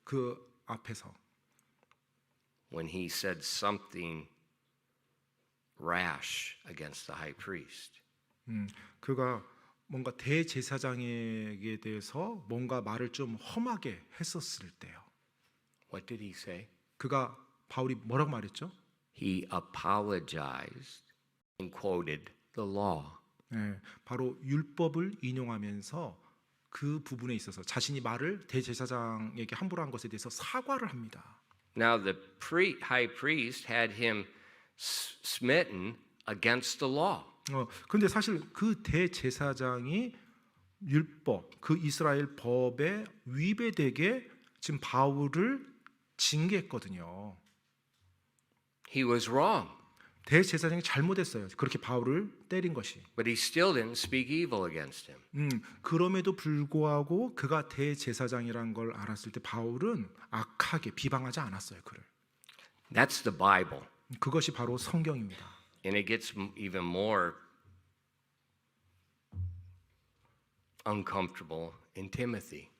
Speaker 2: 그 앞에서
Speaker 1: when he said something rash against the high priest.
Speaker 2: 그가 뭔가 대제사장에게 대해서 뭔가 말을 좀 험하게 했었을 때요.
Speaker 1: What did he say?
Speaker 2: 그가 바울이 뭐라고 말했죠?
Speaker 1: He apologized and quoted the law.
Speaker 2: 네, 바로 율법을 인용하면서 그 부분에 있어서 자신이 말을 대제사장에게 함부로 한 것에 대해서 사과를 합니다.
Speaker 1: Now the high priest had him smitten against the law.
Speaker 2: 근데 사실 그 대제사장이 율법, 그 이스라엘 법에 위배되게 지금 바울을 징계했거든요.
Speaker 1: He was wrong,
Speaker 2: 대제사장이 잘못했어요. 그렇게 바울을 때린 것이.
Speaker 1: but he still didn't speak evil against him.
Speaker 2: 그럼에도 불구하고 그가 대제사장이란 걸 알았을 때 바울은 악하게 비방하지 않았어요. 그를.
Speaker 1: That's the Bible.
Speaker 2: 그것이 바로 성경입니다.
Speaker 1: And it gets even more uncomfortable in Timothy.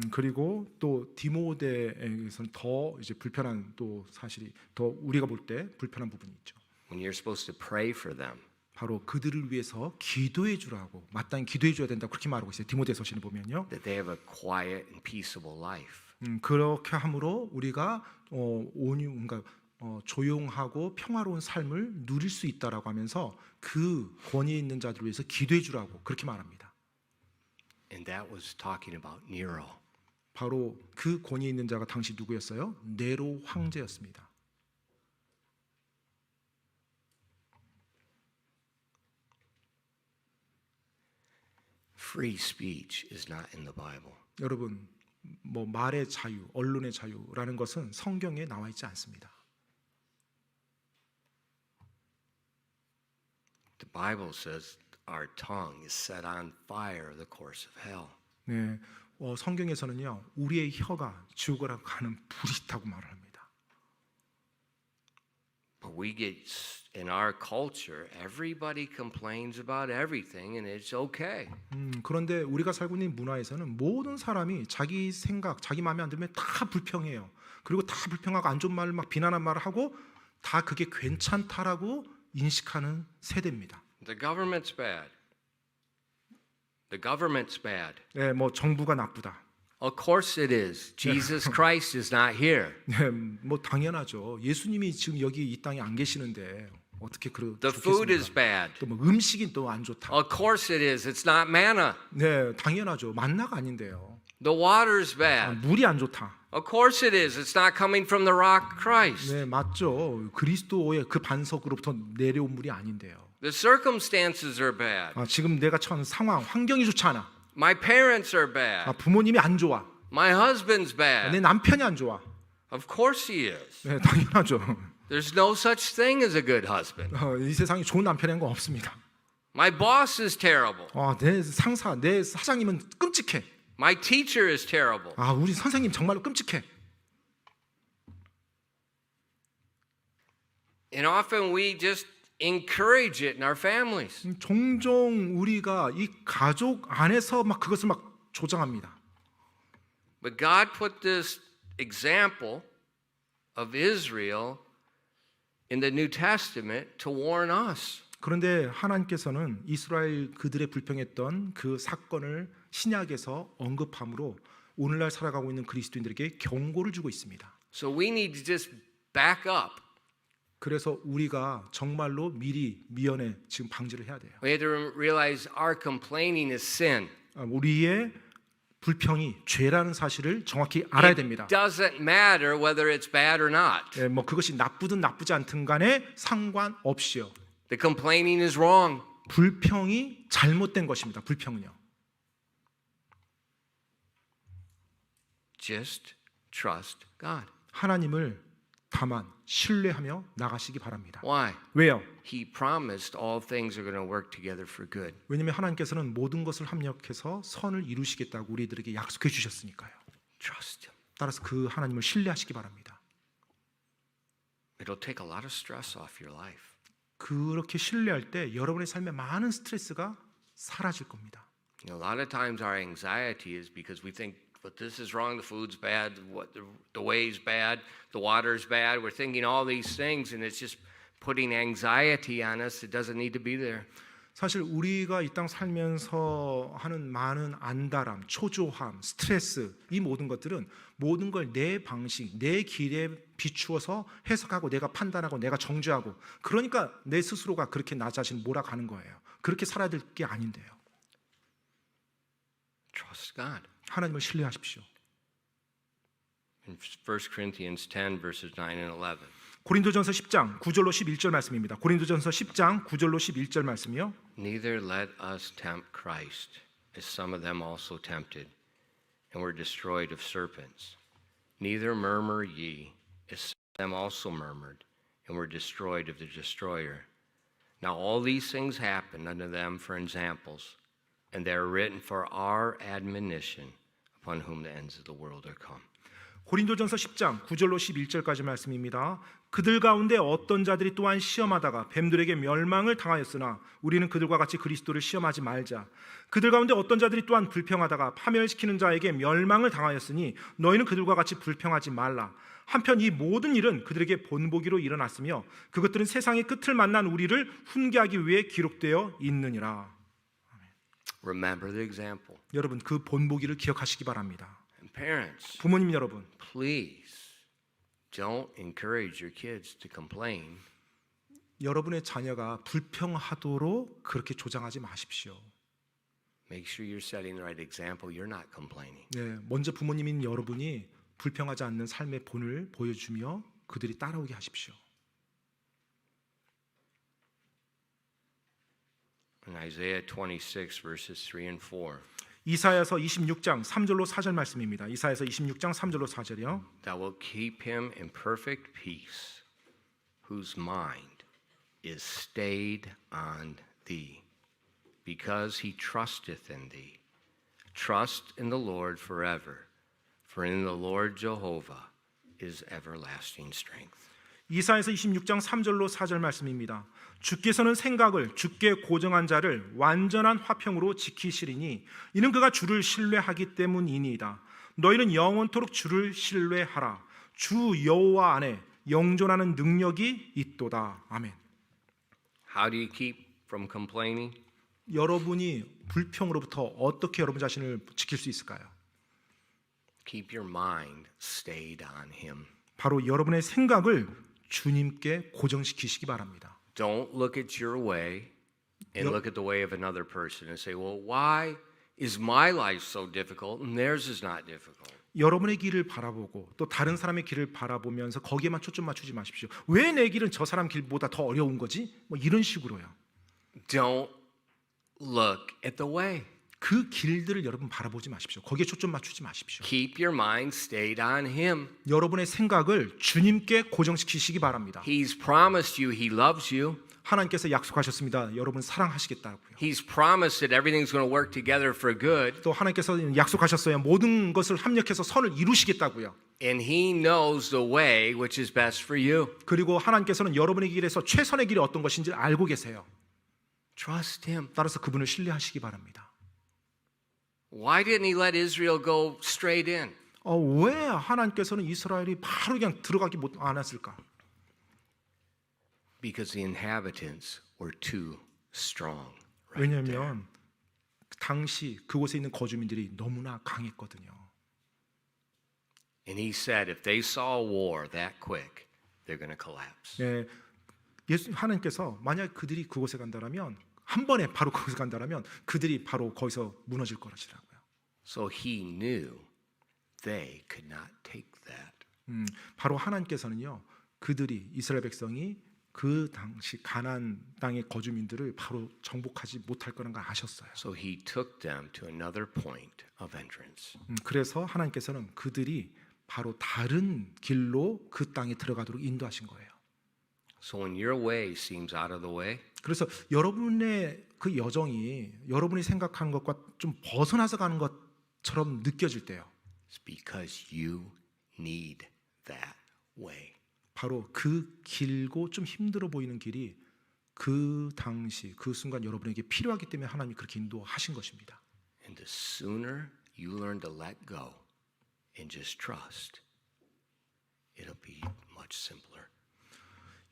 Speaker 2: 그리고 또 디모데에게서는 더 이제 불편한 또 사실이 더 우리가 볼 때 불편한 부분이 있죠.
Speaker 1: When you're supposed to pray for them.
Speaker 2: 바로 그들을 위해서 기도해 주라고 마땅히 기도해 줘야 된다고 그렇게 말하고 있어요. 디모데서신에 보면요.
Speaker 1: That they have a quiet and peaceable life.
Speaker 2: 그렇게 함으로 우리가 그러니까 조용하고 평화로운 삶을 누릴 수 있다라고 하면서 그 권위에 있는 자들을 위해서 기도해 주라고 그렇게 말합니다.
Speaker 1: And that was talking about Nero.
Speaker 2: 바로 그 권위에 있는 자가 당시 누구였어요? 네로 황제였습니다.
Speaker 1: Free speech is not in the Bible.
Speaker 2: 여러분, 뭐 말의 자유, 언론의 자유라는 것은 성경에 나와 있지 않습니다.
Speaker 1: The Bible says our tongue is set on fire, the course of hell.
Speaker 2: 네, 성경에서는요, 우리의 혀가 지옥으로 가는 불이 있다고 말을 합니다.
Speaker 1: But we get in our culture, everybody complains about everything, and it's okay.
Speaker 2: 그런데 우리가 살고 있는 문화에서는 모든 사람이 자기 생각, 자기 마음에 안 들면 다 불평해요. 그리고 다 불평하고 안 좋은 말을 막 비난한 말을 하고 다 그게 괜찮다라고 인식하는 세대입니다.
Speaker 1: The government's bad. The government's bad.
Speaker 2: 네, 뭐 정부가 나쁘다.
Speaker 1: Of course it is. Jesus Christ is not here.
Speaker 2: 네, 뭐 당연하죠. 예수님이 지금 여기 이 땅에 안 계시는데 어떻게
Speaker 1: The food is
Speaker 2: 좋겠습니까?
Speaker 1: bad.
Speaker 2: 또 뭐 음식이 또 안 좋다.
Speaker 1: Of course it is. It's not manna.
Speaker 2: 네, 당연하죠. 만나가 아닌데요.
Speaker 1: The water's bad.
Speaker 2: 물이 안 좋다.
Speaker 1: Of course it is. It's not coming from the rock Christ.
Speaker 2: 네, 맞죠. 그리스도의 그 반석으로부터 내려온 물이 아닌데요.
Speaker 1: The circumstances are bad.
Speaker 2: 지금 내가 처한 상황, 환경이 좋지 않아.
Speaker 1: My parents are bad.
Speaker 2: 부모님이 안 좋아.
Speaker 1: My husband's
Speaker 2: 내
Speaker 1: bad.
Speaker 2: 남편이 안 좋아.
Speaker 1: Of course he is.
Speaker 2: 네, 당연하죠.
Speaker 1: There's no such thing as a good husband.
Speaker 2: 이 세상에 좋은 남편이란 건 없습니다.
Speaker 1: My boss is terrible.
Speaker 2: 내 상사, 내 사장님은 끔찍해.
Speaker 1: My teacher is terrible.
Speaker 2: 우리 선생님 정말로 끔찍해.
Speaker 1: And often we just encourage it in our families.
Speaker 2: 종종 우리가 이 가족 안에서 막 그것을 막 조장합니다.
Speaker 1: But God put this example of Israel in the New Testament to warn us.
Speaker 2: 그런데 하나님께서는 이스라엘 그들의 불평했던 그 사건을 신약에서 언급함으로 오늘날 살아가고 있는 그리스도인들에게 경고를 주고 있습니다.
Speaker 1: So we need to just back up.
Speaker 2: 그래서 우리가 정말로 미리 미연에 지금 방지를 해야 돼요.
Speaker 1: We have to realize our complaining is sin.
Speaker 2: 우리의 불평이 죄라는 사실을 정확히 알아야 됩니다.
Speaker 1: It doesn't matter whether it's bad or not.
Speaker 2: 뭐 그것이 나쁘든 나쁘지 않든 간에 상관없이요.
Speaker 1: The complaining is wrong.
Speaker 2: 불평이 잘못된 것입니다. 불평은요.
Speaker 1: Just trust God.
Speaker 2: 하나님을 다만 신뢰하며 나가시기 바랍니다.
Speaker 1: Why?
Speaker 2: 왜요?
Speaker 1: He promised all things are going to work together for good.
Speaker 2: 왜냐하면 하나님께서는 모든 것을 합력해서 선을 이루시겠다고 우리들에게 약속해 주셨으니까요.
Speaker 1: Trust Him.
Speaker 2: 따라서 그 하나님을 신뢰하시기 바랍니다.
Speaker 1: It'll take a lot of stress off your life.
Speaker 2: 그렇게 신뢰할 때 여러분의 삶에 많은 스트레스가 사라질 겁니다.
Speaker 1: A lot of times our anxiety is because we think, but this is wrong, the food's bad, the way's bad, the water's bad. We're thinking all these things, and it's just putting anxiety on us. It doesn't need to be there.
Speaker 2: 사실 우리가 이 땅 살면서 하는 많은 안달함, 초조함, 스트레스, 이 모든 것들은 모든 걸 내 방식, 내 길에 비추어서 해석하고 내가 판단하고 내가 정죄하고, 그러니까 내 스스로가 그렇게 나 자신 몰아가는 거예요. 그렇게 살아야 될 게 아닌데요.
Speaker 1: Trust God.
Speaker 2: 하나님을 신뢰하십시오.
Speaker 1: In 1 Corinthians 10 verses 9 and 11.
Speaker 2: 고린도전서 10장 9절로 11절 말씀입니다. 고린도전서 10장 9절로 11절 말씀이요.
Speaker 1: Neither let us tempt Christ, as some of them also tempted, and were destroyed of serpents. Neither murmur ye, as some of them also murmured, and were destroyed of the destroyer. Now all these things happened unto them for examples, and they are written for our admonition, upon whom the ends of the world are come.
Speaker 2: 고린도전서 10장 9절로 11절까지 말씀입니다. 그들 가운데 어떤 자들이 또한 시험하다가 뱀들에게 멸망을 당하였으나 우리는 그들과 같이 그리스도를 시험하지 말자. 그들 가운데 어떤 자들이 또한 불평하다가 파멸시키는 자에게 멸망을 당하였으니 너희는 그들과 같이 불평하지 말라. 한편 이 모든 일은 그들에게 본보기로 일어났으며 그것들은 세상의 끝을 만난 우리를 훈계하기 위해 기록되어 있느니라.
Speaker 1: Remember the example.
Speaker 2: 여러분, 그 본보기를 기억하시기 바랍니다.
Speaker 1: And parents,
Speaker 2: 부모님 여러분,
Speaker 1: please don't encourage your kids to complain.
Speaker 2: 여러분의 자녀가 불평하도록 그렇게 조장하지 마십시오.
Speaker 1: Make sure you're setting the right example. You're not complaining.
Speaker 2: 네, 먼저 부모님인 여러분이 불평하지 않는 삶의 본을 보여주며 그들이 따라오게 하십시오.
Speaker 1: In Isaiah 26 verses 3 and 4.
Speaker 2: 이사야서 26장 3절로 4절 말씀입니다. 이사야서 26장 3절로 4절이요.
Speaker 1: Thou wilt keep him in perfect peace, whose mind is stayed on thee, because he trusteth in thee. Trust in the Lord forever, for in the Lord Jehovah is everlasting strength.
Speaker 2: 이사야서 26장 3절로 4절 말씀입니다. 주께서는 생각을 주께 고정한 자를 완전한 화평으로 지키시리니 이는 그가 주를 신뢰하기 때문이니이다. 너희는 영원토록 주를 신뢰하라. 주 여호와 안에 영존하는 능력이 있도다. 아멘.
Speaker 1: How do you keep from complaining?
Speaker 2: 여러분이 불평으로부터 어떻게 여러분 자신을 지킬 수 있을까요?
Speaker 1: Keep your mind stayed on him.
Speaker 2: 바로 여러분의 생각을 주님께 고정시키시기 바랍니다.
Speaker 1: Don't look at your way and look at the way of another person and say, well, why is my life so difficult and theirs is not difficult?
Speaker 2: 여러분의 길을 바라보고 또 다른 사람의 길을 바라보면서 거기에만 초점 맞추지 마십시오. 왜 내 길은 저 사람 길보다 더 어려운 거지? 뭐 이런 식으로요.
Speaker 1: Don't look at the way.
Speaker 2: 그 길들을 여러분 바라보지 마십시오. 거기에 초점 맞추지 마십시오.
Speaker 1: Keep your mind stayed on him.
Speaker 2: 여러분의 생각을 주님께 고정시키시기 바랍니다.
Speaker 1: He's promised you he loves you.
Speaker 2: 하나님께서 약속하셨습니다. 여러분 사랑하시겠다고요.
Speaker 1: He's promised that everything's going to work together for good.
Speaker 2: 또 하나님께서 약속하셨어요. 모든 것을 합력해서 선을 이루시겠다고요.
Speaker 1: And he knows the way which is best for you.
Speaker 2: 그리고 하나님께서는 여러분의 길에서 최선의 길이 어떤 것인지 알고 계세요.
Speaker 1: Trust him.
Speaker 2: 따라서 그분을 신뢰하시기 바랍니다.
Speaker 1: Why didn't he let Israel go straight in?
Speaker 2: 왜 하나님께서는 이스라엘이 바로 그냥 들어가기 못 않았을까?
Speaker 1: Because the inhabitants were too strong. Right there.
Speaker 2: 왜냐하면 당시 그곳에 있는 거주민들이 너무나 강했거든요.
Speaker 1: And he said, if they saw war that quick, they're going to collapse.
Speaker 2: 네, 하나님께서 만약 그들이 그곳에 간다라면 한 번에 바로 거기서 간다라면 그들이 바로 거기서 무너질 거라시라고요.
Speaker 1: So he knew they could not take that.
Speaker 2: 바로 하나님께서는요, 그들이 이스라엘 백성이 그 당시 가나안 땅의 거주민들을 바로 정복하지 못할 거라는 걸 아셨어요.
Speaker 1: So he took them to another point of entrance.
Speaker 2: 그래서 하나님께서는 그들이 바로 다른 길로 그 땅에 들어가도록 인도하신 거예요.
Speaker 1: So when your way seems out of the way,
Speaker 2: 그래서 여러분의 그 여정이 여러분이 생각하는 것과 좀 벗어나서 가는 것처럼 느껴질 때요.
Speaker 1: it's because you need that way.
Speaker 2: 바로 그 길고 좀 힘들어 보이는 길이 그 당시 그 순간 여러분에게 필요하기 때문에 하나님이 그렇게 인도하신 것입니다.
Speaker 1: And the sooner you learn to let go and just trust, it'll be much simpler.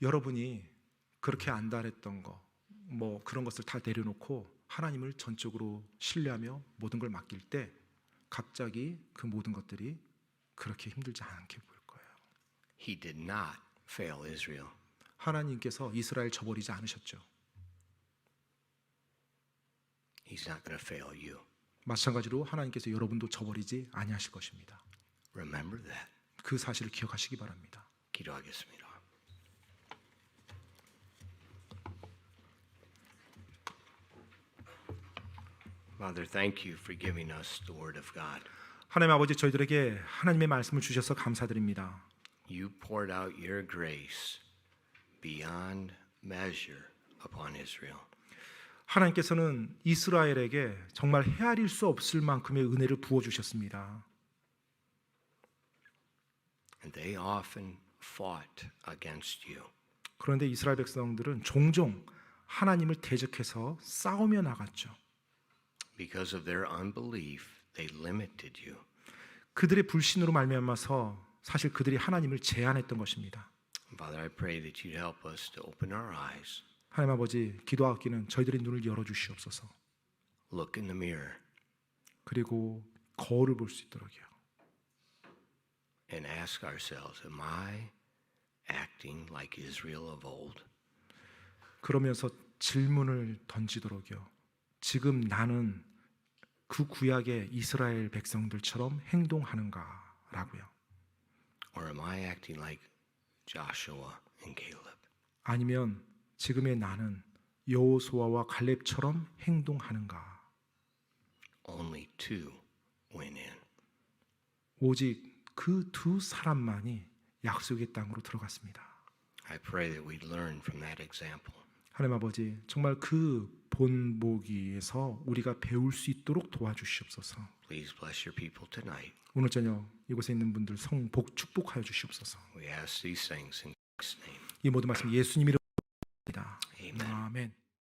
Speaker 2: 여러분이 그렇게 안달했던 거, 뭐 그런 것을 다 내려놓고 하나님을 전적으로 신뢰하며 모든 걸 맡길 때 갑자기 그 모든 것들이 그렇게 힘들지 않게 보일 거예요.
Speaker 1: He did not fail Israel.
Speaker 2: 하나님께서 이스라엘 저버리지 않으셨죠.
Speaker 1: He's not going to fail you.
Speaker 2: 마찬가지로 하나님께서 여러분도 저버리지 아니하실 것입니다.
Speaker 1: Remember that.
Speaker 2: 그 사실을 기억하시기 바랍니다.
Speaker 1: 기도하겠습니다. Father, thank you for giving us the word of God.
Speaker 2: 하나님 아버지, 저희들에게 하나님의 말씀을 주셔서 감사드립니다.
Speaker 1: You poured out your grace beyond measure upon Israel.
Speaker 2: 하나님께서는 이스라엘에게 정말 헤아릴 수 없을 만큼의 은혜를 부어 주셨습니다.
Speaker 1: And they often fought against you.
Speaker 2: 그런데 이스라엘 백성들은 종종 하나님을 대적해서 싸우며 나갔죠.
Speaker 1: Because of their unbelief, they limited you.
Speaker 2: 그들의 불신으로 말미암아서 사실 그들이 하나님을 제한했던 것입니다.
Speaker 1: Father, I pray that you'd help us to open our eyes,
Speaker 2: 하나님 아버지, 기도하기는 저희들의 눈을 열어 주시옵소서.
Speaker 1: look in the mirror,
Speaker 2: 그리고 거울을 볼 수 있도록요.
Speaker 1: and ask ourselves, am I acting like Israel of old?
Speaker 2: 그러면서 질문을 던지도록요. 지금 나는 그 구약의 이스라엘 백성들처럼 행동하는가라고요.
Speaker 1: Or am I acting like Joshua and Caleb?
Speaker 2: 아니면 지금의 나는 여호수아와 갈렙처럼 행동하는가?
Speaker 1: Only two went in.
Speaker 2: 오직 그 두 사람만이 약속의 땅으로 들어갔습니다.
Speaker 1: I pray that we'd learn from that example.
Speaker 2: 하나님 아버지, 정말 그 본보기에서 우리가 배울 수 있도록 도와주시옵소서.
Speaker 1: Please bless your people tonight.
Speaker 2: 오늘 저녁 이곳에 있는 분들 성복 축복하여 주시옵소서.
Speaker 1: We ask these things in Christ's name.
Speaker 2: 이 모든 말씀 예수님 이름으로 기도합니다.
Speaker 1: Amen.
Speaker 2: 아멘.